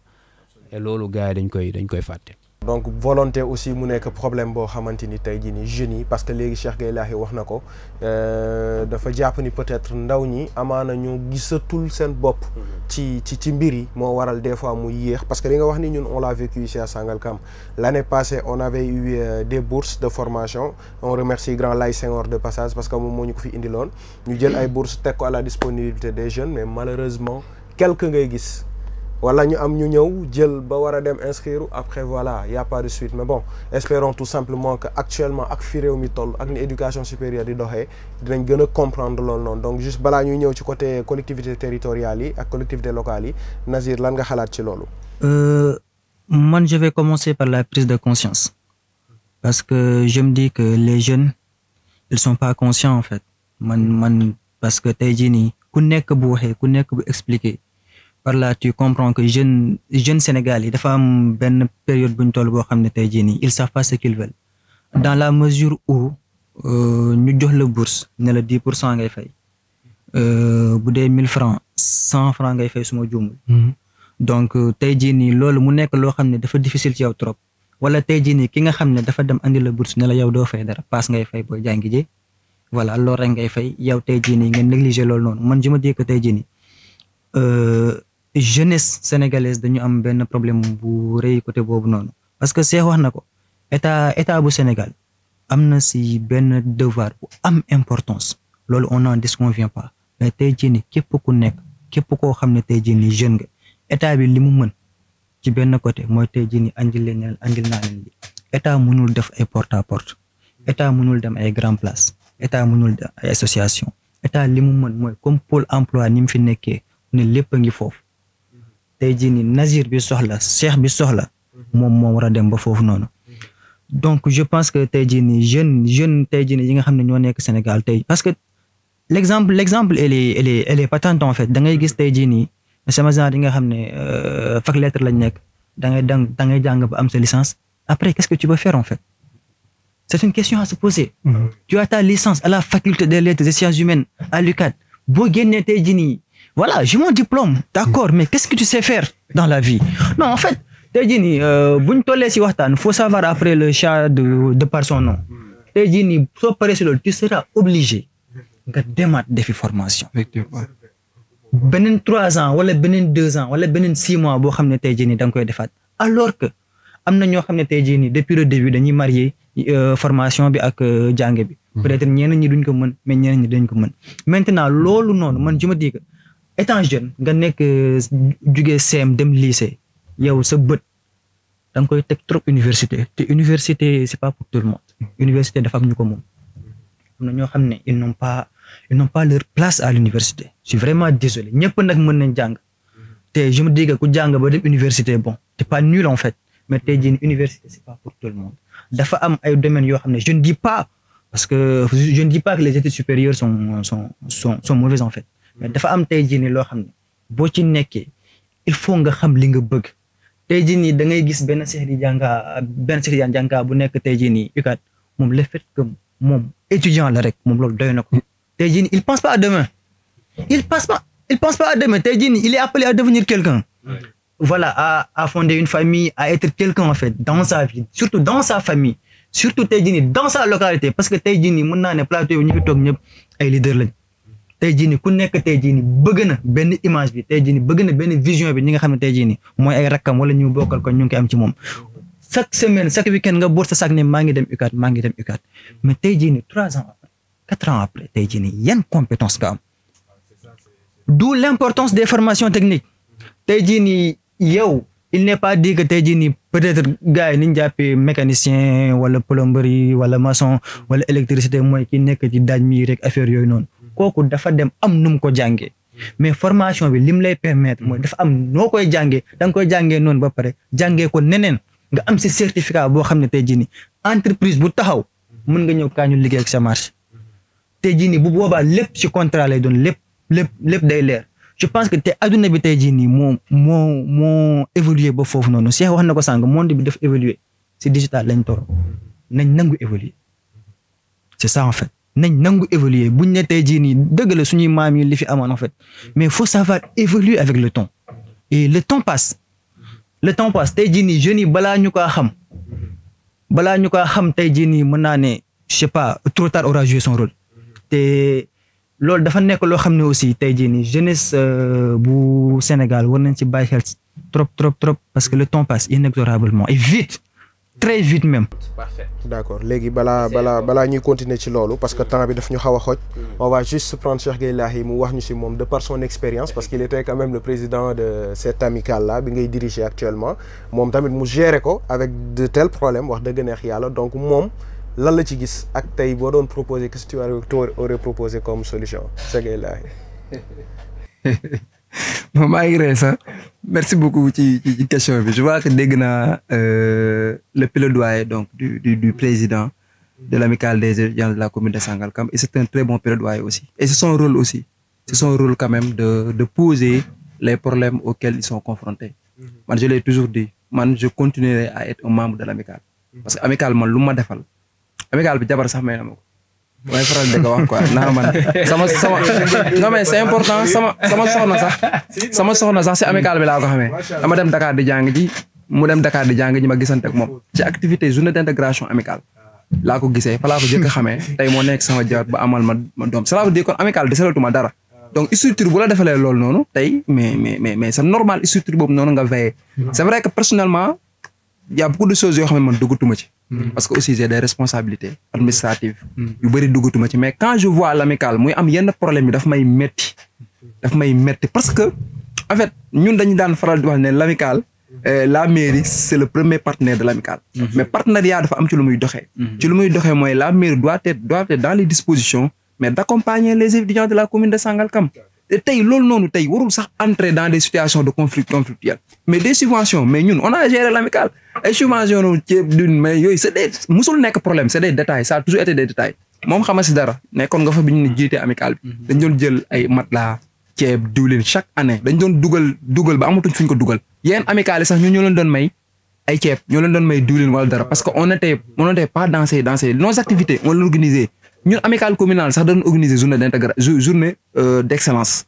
et loolu gars yi dañ koy fàtte. donc volonté aussi mu nekk problème boo xamante ni tey jii ni jeunes yi parce que léegi Cheikh Gueye Lahi wax na ko dafa jàpp ni peut-être ndaw ñi amaana ñu gisatul seen bopp ci mbir yi moo waral des fois mu yéex parce que li nga wax ni ñun on l'a vécu ici à Sangalkam l'année passée on avait eu des bourses de formation on remercie grand Laye Senghor de passage parce que moom moo ñu ko fi indiloon ñu jël ay bourses teg ko à la disponibilité des jeunes mais malheureusement quelques ngay gis wala ñu am ñu ñëw jël ba war a dem inscrire après voilà y a pas de suite mais bon espérons tout simplement que actuellement ak fi réew mi toll ak ni éducation supérieure di doxee dinañ gën a comprendre loolu noonu donc juste balaa ñuy ñëw ci côté collectivité territoriales yi ak collectivité locales yi Nazir lan nga xalaat ci loolu. Man je vais commencer par la prise de conscience parce que je me dis que les jeunes ils sont pas conscients en fait man parce que tey jii nii ku nekk bu waxee ku nekk bu expliquer. Par là tu comprends que jeune Sénégal yi dafa am benn période bu ñu toll boo xam ne tey jii nii ils savent pas ce qu'ils veulent dans la mesure où ñu jox la bourse ne la 10% ngay fay bu dee 1000 francs 100 francs ngay fay suma juumul donc tey jii nii loolu mu nekk loo xam ne dafa difficile ci yow trop wala tey jii nii ki nga xam ne dafa dem andi la bourse ne la yow doo fay dara paas ngay fay booy jàngi ji voilà loolu rek ngay fay yow tey jii nii ngeen négliger loolu noonu man je me dis que tey jii nii jeunesse sénégalaise dañu am benn problème bu rëy côté boobu noonu parce que Cheikh wax na ko état bu Sénégal am na si benn devoir bu am importance loolu on n'en disconvient pas mais tey jii nii képp ku nekk képp koo xam ne tey jii nii jeune nga état bi li mu mën ci benn côté mooy tey jii nii andil naa leen li état mënul def ay porte à porte état mënul dem ay grand place état mënul dem ay association état li mu mën mooy comme pôle emploi ni mu fi nekkee ne lépp a ngi foofu tey jii nii Nazir bi soxla Cheikh bi soxla moom moo war a dem ba foofu noonu donc je pense que tey jii nii jeune tey jii nii yi nga xam ne ñoo nekk Sénégal tey parce que l'exemple elle est patente en fait da ngay gis tey jii nii sama genre yi nga xam ne fac lettre lañ nekk da ngay jàng ba am sa licence après qu'est-ce que tu veux faire en fait c'est une question à se poser tu as ta licence à la faculté des lettres et sciences humaines à l'UCAD boo génnee tey jii nii voilà j'ai mon diplôme d'accord mais qu'est-ce que tu sais faire dans la vie non en fait tey jii nii buñ tollee ci waxtaan faut savoir après le chat de par son nom tey jii nii soo paree ci loolu tu seras obligé nga demaat defi formation effectivement beneen 3 ans wala beneen 2 ans wala beneen 6 mois boo xam ne tey jii nii da nga koy defaat alors que am na ñoo xam ne tey jii nii depuis le début dañuy marier formation bi ak jàng bi peut-être ñeneen ñi duñ ko mën mais ñeneen ñi dañ ko mën maintenant loolu noonu man je me dis que étant jeune nga nekk jugee CM dem lycée yow sa bët da nga koy teg trop université te université c'est pas pour tout le monde université dafa am ñu ko moom am na ñoo xam ne ils n'ont pas leur place à l'université je suis vraiment désolé ñëpp nag mën nañ jàng te je me dis que ku jàng ba dem université bon t'es pas nul en fait mais tey jii université c'est pas pour tout le monde dafa am ay domaines yoo xam ne je ne dis pas parce que je ne dis pas que les études supérieures sont mauvaises en fait mais dafa am tey jii nii loo xam ne boo ci nekkee il faut nga xam li nga bëgg tey jii nii da ngay gis benn Cheikh Tidiane Dianka bu nekk tey jii nii UCAD moom le fait que moom étudiant la rek moom loolu doy na ko tey jii nii il pense pas à demain il pense pas à demain tey jii nii il est appelé à devenir quelqu'un voilà à fonder une famille à être quelqu'un en fait dans sa vie surtout dans sa famille surtout tey jii nii dans sa localité parce que tey jii nii mën naa ne plateau bi ñu fi toog ñëpp ay leader lañ tey jii nii ku nekk tey jii nii bëgg na benn image bi tey jii nii bëgg na benn vision bi ñi nga xam ne tey jii nii mooy ay rakkam wala ñu bokkal ko ñu ngi koy am ci moom chaque semaine chaque week-end nga boot sa sac ne maa ngi dem UCAD mais tey jii nii 3 ans après 4 ans après tey jii nii yan compétence nga am d'où l'importance des formations techniques tey jii nii yow il n'est pas dit que tey jii nii peut-être gars yi ni ñu jàppee mécanicien wala plomberie wala maçon wala électricité mooy ki nekk ci daaj mi rek affaire yooyu noonu kooku dafa dem am nu mu ko jàngee mais formation bi lim lay permettre mooy dafa am noo koy jàngee da nga koy jàngee noonu ba pare jàngee ko neneen nga am si certificat boo xam ne tey jii nii entreprise bu taxaw mën nga ñëw kaa ñu liggéey ak sa marché tey jii nii bu boobaa lépp ci contrat lay doon lépp day leer je pense que te adduna bi tey jii nii moo évoluer ba foofu noonu Cheikh wax na ko sànq monde bi daf évoluer si digital lañ toll nañ nangu évoluer c'est ça en fait nañ nangu évoluer buñ ne tey jii nii dëgg la suñuy maam yi li fi amoon en fait mais faut savoir évoluer avec le temps et le temps passe tey jii nii jeunes yi balaa ñu ko xam balaa ñu ko xam tey jii nii mën naa ne je sais pas trop tard aura joué son rôle te loolu dafa nekk loo xam ne aussi tey jii nii jeunesse bu Sénégal war nañ ci bàyyi xel trop parce que le temps passe inexorablement et vite très vite même. Parfait. D'accord léegi balaa ñuy continuer ci loolu parce que temps bi daf ñu xaw a xooj on va juste prendre Cheikh Gueye Lahi mu wax ñu ci moom de par son expérience parce qu'il était quand même le président de cette amicale là bi ngay diriger actuellement moom tamit mu gérer ko avec de tels problèmes wax dëgg neex yàlla donc moom lan la ci gis ak tey boo doon proposer qu'est-ce que tu aurais proposé comme solution Cheikh Gueye Lahi. Bon, maa ngi ree sax merci beaucoup ci question bi je vois que dégg naa le plaidoyer donc du président de l'amicale des étudiants de la commune de Sangalkam et c'est un très bon plaidoyer aussi et c'est son rôle aussi c'est son rôle quand même de poser les problèmes auxquels ils sont confrontés man je l'ai toujours dit man je continuerai à être un membre de l'amicale parce que amicale man lu ma defal amicale bi jabar sax may na ma ko mooy faral di ko wax quoi naa man sama non mais c'est important sama soxna sax si amicale bi laa ko xamee dama dem Dakar di jàng ji mu dem Dakar di jàng ji ma gisante ak moom ci activité journée d'intégration amicale laa ko gisee fa laa ko jëkk a xamee tey moo nekk sama jawat ba amal ma doom cela veut dire kon amicale desalatuma dara donc structure bu la defalee loolu noonu tey mais c'est normal structure boobu noonu nga veiller c'est vrai que personnellement il y a beaucoup de choses yoo xam ne man duggatuma ci parce que aussi j'ai des responsabilités administratives yu bëri duggatuma ci mais quand je vois l'amicale muy am yenn problème yi daf may metti parce que en fait ñun dañu daan faral di wax ne l'amicale la mairie c'est le premier partenaire de l'amicale mais partenariat dafa am ci lu muy doxee mooy la mairie doit être dans les dispositions mais d'accompagner les étudiants de la commune de Sangalkam te tey loolu noonu tey warul sax entrer dans des situations de conflictuelles mais des subventions mais ñun on a géré l'amicale ay subventions noonu ceeb d'une mais yooyu c'est des musul nekk problème c'est des détails ça a toujours été des détails moom xama si dara nekkoon nga fa bi ñu jiitee amicale bi dañ doon jël ay matelas ceeb diwlin chaque année dañ doon dugal ba amatuñ fuñ ko dugal yéen amicale yi sax ñoo leen doon may ay ceeb ñoo leen doon may diwlin wala dara parce que on était pas dans ces nos activités on l'organisait ñun amicale communale sax dañu organiser journée d'excellence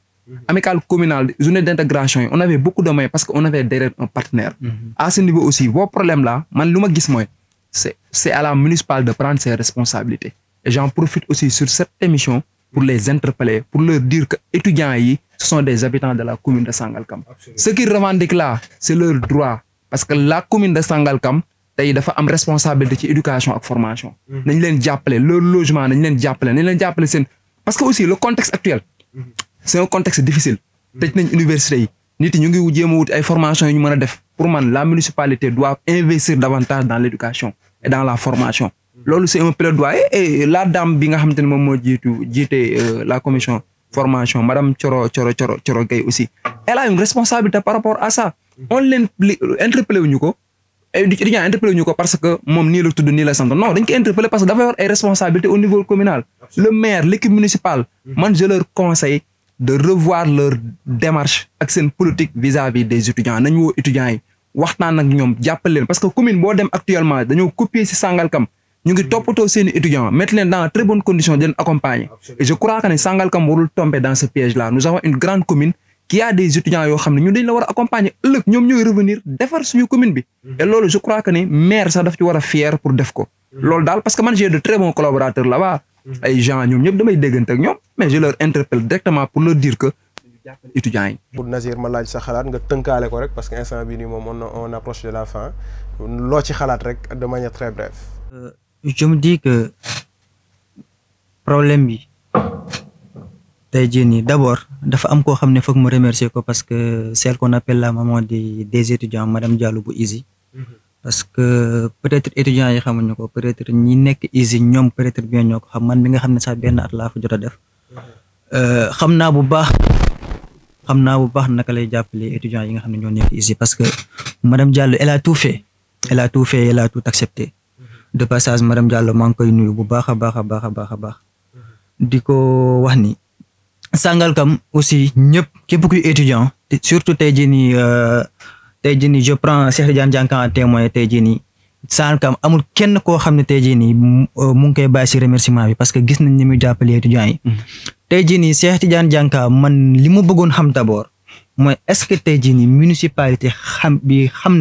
amicale communale journée d'intégration yi on avait beaucoup de moyens parce que on avait derrière un partenaire à ce niveau aussi vos problèmes là man lu ma gis mooy c'est à la municipale de prendre ses responsabilités et j'en profite aussi sur cette émission pour les interpeller pour leur dire que étudiants yi ce sont des habitants de la commune de Sangalkam ce qu'ils revendiquent là c'est leur droit parce que la commune de Sangalkam tey dafa am responsabilité ci éducation ak formation nañ leen jàppale leur logement nañ leen jàppale seen parce que aussi le contexte actuel c'est un contexte difficile tëj nañ université yi nit yi ñu ngi jéem a wut ay formations yu ñu mën a def pour man la municipalité doit investir davantage dans l'éducation et dans la formation loolu c'est un plaidoyer et la dame bi nga xamante ne moom moo jiite la commission formation madame Thioro Gueye aussi elle a une responsabilité par rapport à ça on leen interpellé wuñu ko étudiant interpellé wuñu ko parce que moom nii la tudd nii la sant non dañ ko interpellé parce que dafa yor ay responsabilités au niveau communal le maire l'équipe municipale man je leur conseille de revoir leur démarche ak seen politique vis-à-vis des étudiants nañ woo étudiants yi waxtaan ak ñoom jàppale leen parce que commune boo dem actuellement dañoo copier ci Sangalkam ñu ngi toppatoo seeni étudiants mettre leen dans de très bonnes conditions di leen accompagner et je crois que ne Sangalkam warul tomber dans ce piège là nous avons une grande commune qui a des étudiants yoo xam ne ñun dañ la war a accompagner ëllëg ñoom ñooy revenir defar suñu commune bi et loolu je crois que ne maire sax daf ci war a fier pour def ko loolu daal parce que man j'ai de très bons collaborateurs là-bas ay gens ñoom ñëpp damay déggante ak ñoom mais je leur interpelle directement pour leur dire que étudiants yi. pour Nazir ma laaj sa xalaat nga tënkaale ko rek parce que instant bii nii moom on approche de la fin loo ci xalaat rek de manière très brève. Je me dis que problème bi tey jii nii d'abord dafa am koo xam ne foog mu remercier ko parce que celle qu'on appelle la maman des étudiants madame Diallo bu ISI parce que peut-être étudiants yi xamuñu ko peut-être ñi nekk ISI ñoom peut-être bien ñoo ko xam man mi nga xam ne sax benn at laa fa jot a def xam naa bu baax naka lay jàppale étudiants yi nga xam ne ñoo nekk ISI parce que madame Diallo elle a tout fait elle a tout accepté de passage madame Diallo maa ngi koy nuyu bu baax a baax di ko wax ni Sangalkam aussi ñëpp képp kuy étudiant surtout tey jii nii je prends Cheikh Tidiane Dianka en témoin tey jii nii Sangalkam amul kenn koo xam ne tey jii nii mu ngi koy bàyyi ci remerciement bi parce que gis nañ ni muy jàppale étudiants yi tey jii nii Cheikh Tidiane Dianka man li ma bëggoon xam d'abord mooy est-ce que tey jii nii municipalité xam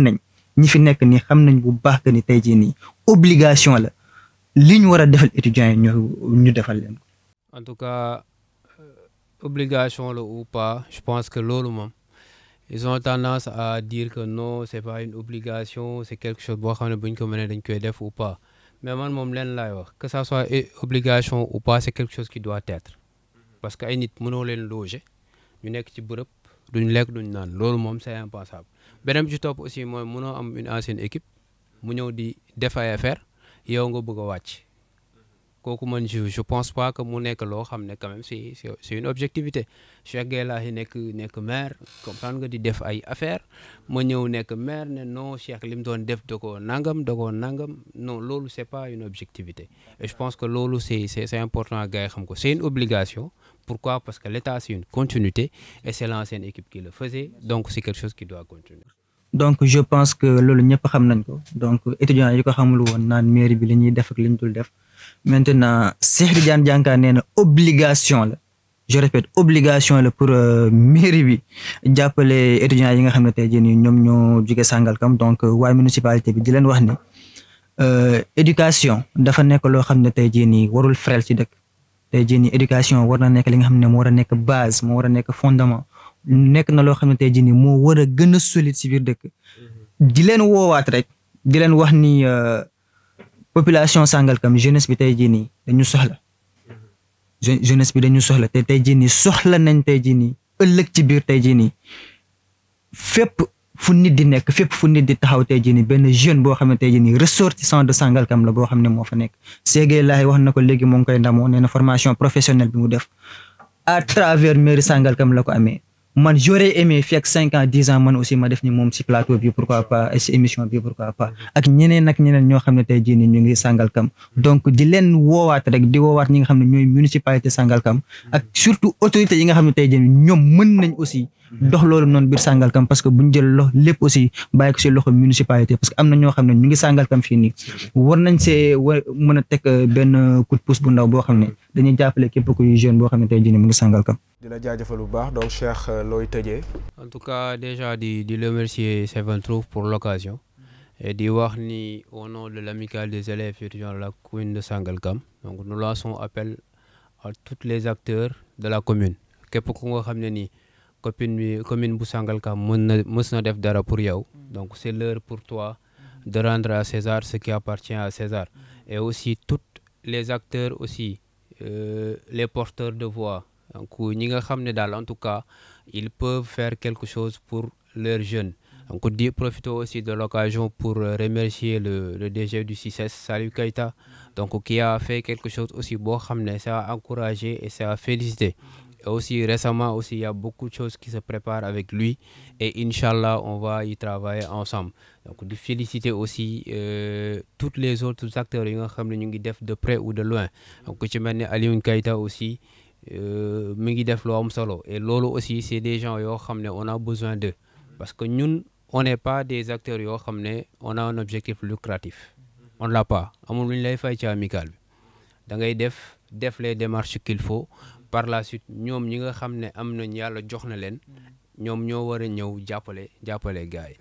nañ ñi fi nekk nii xam nañ bu baax que ni tey jii nii obligation la li ñu war a defal étudiants yi ñu defal leen ko. En tout cas obligation la ou pas je pense que loolu moom ils ont tendance à dire que non c'est pas une obligation c'est quelque chose boo xam ne bu ñu ko mënee dañ koy def ou pas mais man moom leen laay wax que ça soit obligation ou pas c'est quelque chose qui doit être parce que ay nit mënoo leen loger ñu nekk ci bërëb duñ lekk duñ naan loolu moom c'est impensable beneen bi ci topp aussi mooy mënoo am une ancienne équipe mu ñëw di def ay affaire yow nga bëgg a wàcc kooku man je pense pas que mu nekk loo xam ne quand même c'est une objectivité Cheikh Gueye nekk maire comprendre nga di def ay affaire ma ñëw nekk maire ne non Cheikh li mu doon def da koo nangam non loolu c'est pas une objectivité et je pense que loolu c'est important gars yi xam ko c'est une obligation. Pourquoi? Parce que l'État c'est une continuité et c'est l'ancienne équipe qui le faisait donc c'est quelque chose qui doit continuer. Donc je pense que loolu ñëpp xam nañ ko donc étudiants yi ko xamul woon naan mairie bi li ñuy def ak li ñu dul def maintenant Cheikh Tidiane Dianka nee na obligation la je répète obligation la pour mairie bi jàppale étudiants yi nga xam ne tey jii nii ñoom ñoo jóge Sangalkam donc waaye municipalité bi di leen wax ni éducation dafa nekk loo xam ne tey jii nii warul frel ci dëkk tey jii nii éducation war na nekk li nga xam ne moo war a nekk base moo war a nekk fondement nekk na loo xam ne tey jii nii moo war a gën a solide ci biir dëkk di leen woowaat rek di leen wax ni population Sangalkam jeunesse bi tey jii nii dañu soxla jeunesse bi dañu soxla te tey jii nii soxla nañ tey jii nii ëllëg ci biir tey jii nii fépp fu nit di nekk fépp fu nit di taxaw tey jii nii benn jeune boo xam ne tey jii nii ressortissant de Sangalkam la boo xam ne moo fa nekk Cheikh Gueye Laye wax na ko léegi moo ngi koy ndamoo nee na formation professionnelle bi mu def à travers mairie Sangalkam la ko amee man j'aurais aimé fekk 5 ans 10 ans man aussi ma def ni moom ci plateau bi pourquoi pas ci émission bi pourquoi pas ak ñeneen ñoo xam ne tey jii nii ñu ngi Sangalkam donc di leen woowaat rek di woowaat ñi nga xam ne ñooy municipalité Sangalkam ak surtout autorités yi nga xam ne tey jii nii ñoom mën nañ aussi dox loolu noonu biir Sangalkam parce que buñ jël lépp aussi bàyyi ko ci loxo municipalité parce que am na ñoo xam ne ñu ngi Sangalkam fii nii war nañ see mën a teg benn coup de pouce bu ndaw boo xam ne dañuy jàppale képp kuy jeune boo xam ne tey jii nii mu ngi Sangalkam. di la jaajëfal bu baax donc Cheikh looy tëjee. En tout cas déjà di remercier Seven Trouve pour l'occasion et di wax ni au nom de l'amicale des élèves étudiants de la commune de Sangalkam donc nous lançons appel à tous les acteurs de la commune képp ku nga xam ne nii commune bu Sangalkam mës na def dara pour yow donc c'est l'heure pour toi de rendre à César ce qui appartient à César et aussi tous les acteurs aussi les porteurs de voix donc ñi nga xam ne daal en tout cas ils peuvent faire quelque chose pour leurs jeunes donc di profiter aussi de l'occasion pour remercier le DG du CICES Salif Keita donc qui a fait quelque chose aussi boo xam ne ça a encouragé et ça a félicité. Et aussi récemment aussi il y a beaucoup de choses qui se préparent avec lui et Inch'Allah on va y travailler ensemble donc di féliciter aussi tous les autres acteurs yi nga xam ne ñu ngi def de près ou de loin donc ci mel ne Alioune Keita aussi mi ngi def lu am solo et loolu aussi c'est des gens yoo xam ne on a besoin d'eux parce que ñun on n'est pas des acteurs yoo xam ne on a un objectif lucratif on l'a pas amul lu ñu lay fay ci amical bi da ngay def les démarches qu'il faut par la suite ñoom ñi nga xam ne am nañ yàlla jox na leen ñoom ñoo war a ñëw jàppale gars yi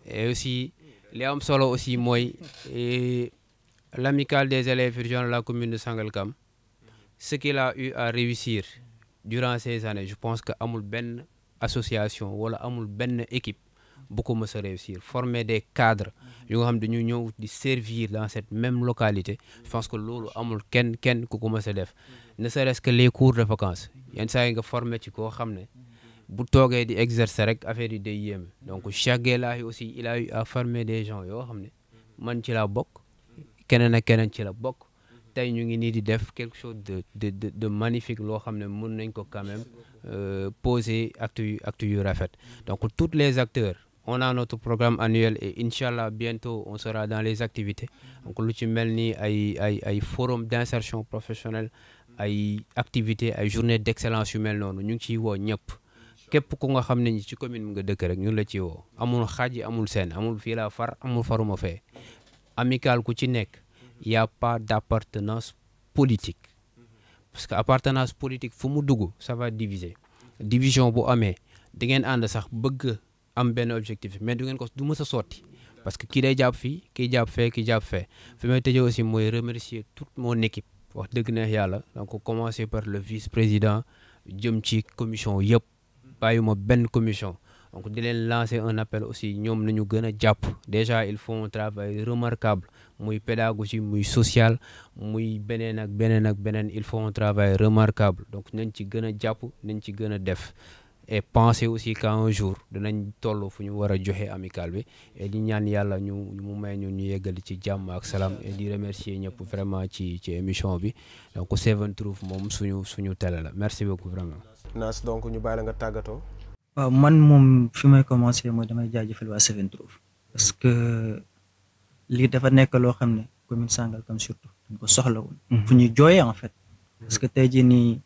et aussi li am solo aussi mooy l'amicale des élèves étudiants de la commune de Sangalkam ce qu'il a eu à réussir durant ces années je pense que amul benn association wala amul benn équipe bu ko mës a réussir former des cadres yu nga xam dañu ñëw di servir dans cette même localité je pense que loolu amul kenn ku ko mës a def ne serait-ce que les cours de vacances yenn saa yi nga formé ci koo xam ne bu toogee di exercer rek affaire yi day yéeme donc Cheikh Gueye Laye aussi il a eu à former des gens yoo xam ne man ci la bokk keneen ak keneen ci la bokk tey ñu ngi nii di def quelque chose de magnifique loo xam ne mën nañ ko quand même poser actes yu rafet donc tous les acteurs on a notre programme annuel et Inch'Allah bientôt on sera dans les activités donc lu ci mel ni ay forum d'insertion professionnelle ay activités ay journées d'excellence yu mel noonu ñu ngi ciy woo ñëpp képp ku nga xam ne ñi ci commune bi nga dëkk rek ñun la ciy woo amul xaaj amul seen amul fii la far amul faruma fee amical ku ci nekk y a pas d'appartenance politique parce que appartenance politique fu mu dugg ça va diviser division bu amee di ngeen ànd sax bëgg am benn objectif mais du mës a sotti parce que kii day jàpp fii kii jàpp fee kii jàpp fee fi may tëjee aussi mooy remercier toute mon équipe wax dëgg neex yàlla donc commencer par le vice-président jëm ci commission yëpp bàyyuma benn commission donc di leen lancer un appel aussi ñoom nañu gën a jàpp déjà ils font un travail remarquable muy pédagogie muy social muy beneen ak beneen ils font un travail remarquable donc nañ ci gën a jàpp nañ ci gën a def et penser aussi qu'un jour dinañ toll fu ñu war a joxe amical bi et di ñaan yàlla ñu mu may ñu yeggali ci jàmm ak salaam et di remercier ñëpp vraiment ci émission bi donc Seven Truth moom suñu télé la merci beaucoup vraiment. Nas donc ñu bàyyi la nga tàggatoo. waaw man moom fi may commencer mooy damay jaajëfal waa Seven Truth parce que lii dafa nekk loo xam ne commune Sangalkam surtout dañ ko soxla woon. fu ñuy jooyee en fait parce que tey jii nii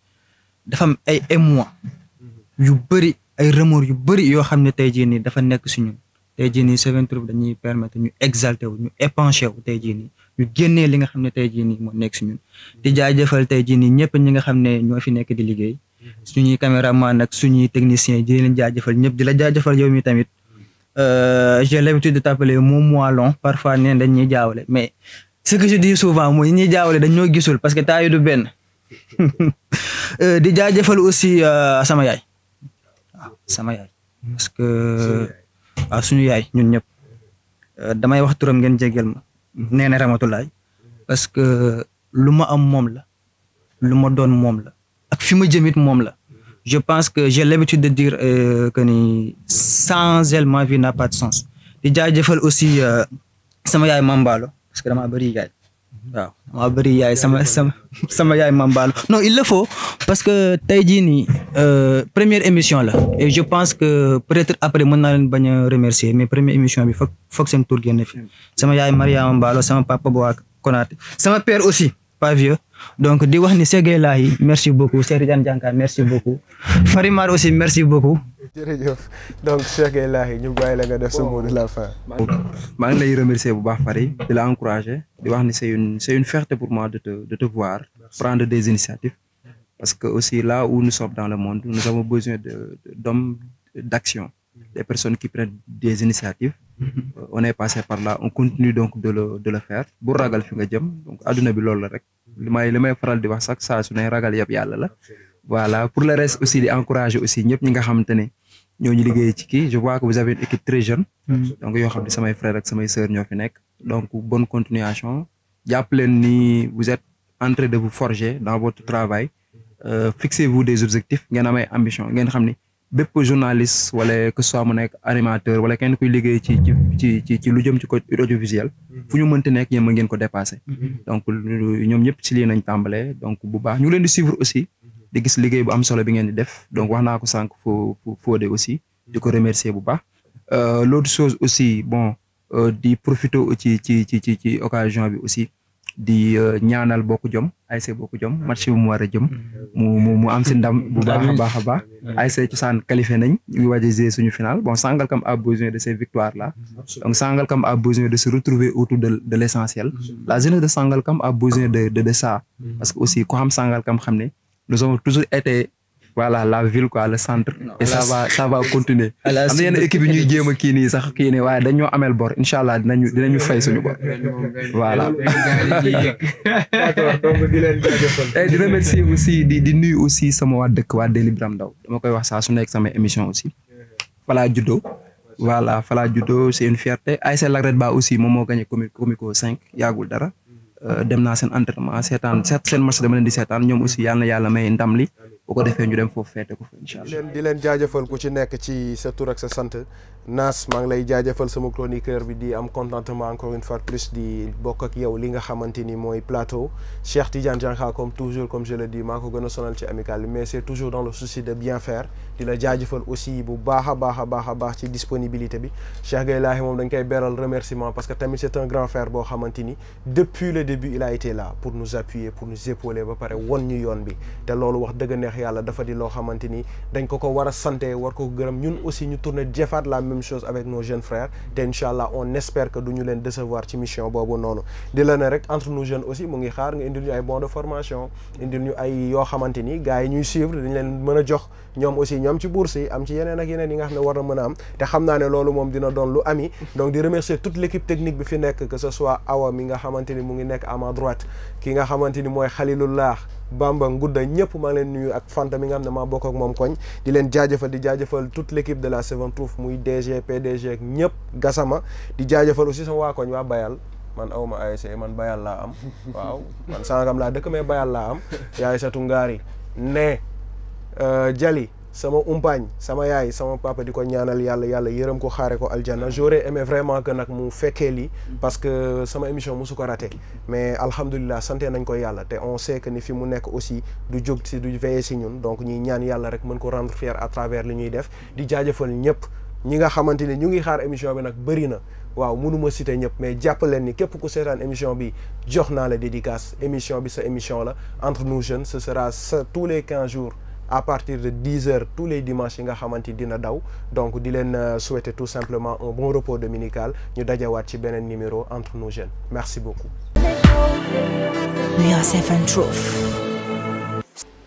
dafa am ay émois yu bëri ay remords yu bëri yoo xam ne tey jii nii dafa nekk si ñun tey jii nii Seven Truth dañuy permettre ñu exalté wu ñu épanché wu tey jii nii ñu génnee li nga xam ne tey jii nii moo nekk si ñun di jaajëfal tey jii nii ñëpp ñi nga xam ne ñoo fi nekk di liggéey suñuy caméraman ak suñuy techniciens di leen jaajëfal ñëpp di la jaajëfal yow mi tamit j'ai l'habitude de t'appeler mon moellon parfois neen dañ ñuy jaawale mais ce que je dis souvent mooy ñuy jaawale dañ ñoo gisul parce que taayu du benn di jaajëfal aussi sama yaay sama yaay parce que waaw suñu yaay ñun ñëpp damay wax turam ngeen jégal ma nee na Ramatulaay parce que lu ma am moom la lu ma doon moom la ak fi ma jëmit moom la je pense que j'ai l'habitude de dire que ni sans elle ma vie n'a pas de sens di jaajëfal aussi sama yaay Mambalo parce que dama bëri yaay waaw dama bëri yaay sama yaay Mambalo non il le faut parce que tey jii nii première émission la et je pense que peut-être après mën naa leen bañ a remercier mais première émission bi foog seen tour génn fi sama yaay Mariama Mballo sama papa Boa Konaté sama père aussi pas vieux donc di wax ni Ségué Lahi merci beaucoup Cheikh Tidiane Dianka merci beaucoup Farimar aussi merci beaucoup. jërëjëf donc Ségué Lahi ñu bàyyi la nga def sa mot de la fin. maa ngi lay remercier bu baax Fary di la encourager di wax ni c'est une fierté pour moi de te voir prendre des initiatives parce que aussi là où nous sommes dans le monde nous avons besoin d'hommes d'action des personnes qui prennent des initiatives. On est passé par là on continue donc de le faire bu ragal fi nga jëm donc adduna bi loolu la rek li may faral di wax sax saa su ne ragal yëpp yàlla la voilà pour le reste aussi di encourager aussi ñëpp ñi nga xamante ne ñoo ñu liggéey ci kii je vois que vous avez une équipe très jeune donc yoo xam ne samay frères ak samay sœurs ñoo fi nekk donc bonne continuation jàpp leen ni vous êtes en train de vous forger dans votre travail fixez-vous des objectifs ngeen amay ambition ngeen xam ni bépp journaliste wala que soit mu nekk animateur wala kenn kuy liggéey ci lu jëm ci côté audiovisuel fu ñu mënti nekk yéen mën ngeen ko dépasser donc ñoom ñëpp ci lii nañ tàmbalee donc bu baax ñu leen di suivre aussi di gis liggéey bu am solo bi ngeen di def donc wax naa ko sànq Fodé aussi di ko remercier bu baax l'autre chose aussi bon di profiter ci occasion bi aussi di ñaanal Bokk Jom ASC Bokk Jom match bi mu war a jëm mu am si ndam bu baax a baax ASC Cosaan qualifié nañ ñu ngi waaj a jouer suñu final bon Sangalkam a besoin de ces victoires là donc Sangalkam a besoin de se retrouver autour de l'essentiel la jeunesse de Sangalkam a besoin de ça parce que aussi ko xam Sangalkam xam ne nous avons toujours été voilà la ville quoi le centre et ça va continuer am na yenn équipe yi ñuy jéem a kii nii sax kii nii waaye dañoo amel bor incha allah dinañu fay suñu bor voilà di remercier aussi di nuyu aussi sama waa dëkk waa Déli Biram Ndaw dama koy wax saa su nekk sama émission aussi falaa juddoo voilà falaa juddoo c'est une fierté ASC Lac Red Ba aussi moom moo gagné Comico 5 yaagul dara dem naa seen entraînement seetaan seen match dama leen di seetaan ñoom aussi yàlla may ndam li boo ko defee ñu dem foofu feete ko fa incha allah. di leen jaajëfal ku ci nekk ci sa tur ak sa sant Nas maa ngi lay jaajëfal sama chroniqueur bi di am contentement encore une fois plus di bokk ak yow li nga xamante ni mooy plateau Cheikh Tidiane Dianka comme toujours comme je le dis maa ko gën a sonal ci amical bi mais c'est toujours dans le souci de bien faire di la jaajëfal aussi bu baax a baax ci disponibilité bi Cheikh Gueye Lahi moom dañ koy beral remerciement parce que tamit c'est un grand frère boo xamante ni depuis le début il a été là pour nous appuyer pour nous épauler ba pare won ñu yoon bi te loolu wax dëgg neex yàlla dafa di loo xamante ni dañ ko war a santé war ko gërëm ñun aussi ñu tourner jëfaat la même chose avec nos jeunes frères te inchallah on espère que duñu leen décevoir ci mission boobu noonu di la ne rek entre nous jeunes aussi mu ngi xaar nga indil ñu ay bons de formation indil ñu ay yoo xamante ni gars yi ñuy suivre dañ leen mën a jox ñoom aussi ñoom ci bourse yi am ci yeneen ak yeneen yi nga xam ne war na mën a am te xam naa ne loolu moom dina doon lu ami donc di remercier toute l'équipe technique bi fi nekk que ce soit Awa mi nga xamante ni mu ngi nekk à ma droite ki nga xamante ni mooy Khalilullah Bamba Ngouda ñëpp maa leen nuyu ak Fanta mi nga xam ne maa bokk ak moom koñ di leen jaajëfal di jaajëfal toute l'équipe de la Seven Truth muy DG PDG ak ñëpp Gassama di jaajëfal aussi sama waa koñ waa Bayal man awma ASC man Bayal laa am waaw man Sangam laa dëkk mais Bayal laa am yaay satu ngaari ne Jali sama umpaañ sama yaay sama papa di ko ñaanal yàlla yërëm ko xaare ko aljanna j'aurais aimé vraiment que nag mu fekkee lii parce que sama émission mosu ko raté mais alhamdulilah santé nañ ko yàlla te on sait que ni fi mu nekk aussi du jóg si du veiller si ñun donc ñuy ñaan yàlla rek mën ko rendre fier à travers li ñuy def di jaajëfal ñëpp ñi nga xamante ni ñu ngi xaar émission bi nag bëri na waaw mënuma citer ñëpp mais jàpp leen ni képp ku seetaan émission bi jox naa la dédicace émission bi sa émission la entre nous jeunes ce sera tous les 15 jours à partir de 10h tous les dimanches yi nga xamante dina daw donc di leen souhaiter tout simplement un bon repos dominical ñu dajawaat ci beneen numéro entre nous jeunes merci beaucoup. We are Seven Truth.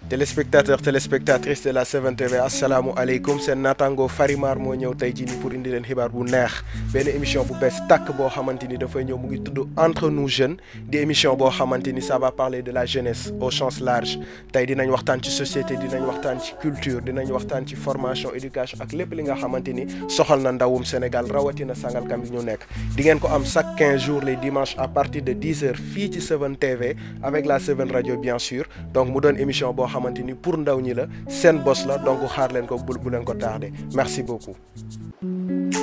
téléspectateurs téléspectatrices de la 7TV assalaamu aleykum seen naataango Farimar moo ñëw tey jii nii pour indi leen xibaar bu neex benn émission bu bees tàkk boo xamante ni dafay ñëw mu ngi tudd entre nous jeunes di émission boo xamante ni ça va parler de la jeunesse au sens large tey dinañ waxtaan ci société dinañ waxtaan ci culture dinañ waxtaan ci formation éducation ak lépp li nga xamante ni soxal na ndawum Sénégal rawatina Sangalkam bi ñu nekk di ngeen ko am chaque 15 jours les dimanches à partir de 10h fii ci 7TV avec la 7 radio bien sûr donc mu doon émission boo xamante ni pour ndaw ñi la seen bos la donc xaar leen ko bu leen ko tardé merci beaucoup.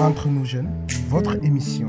Entre nous jeunes, votre émission.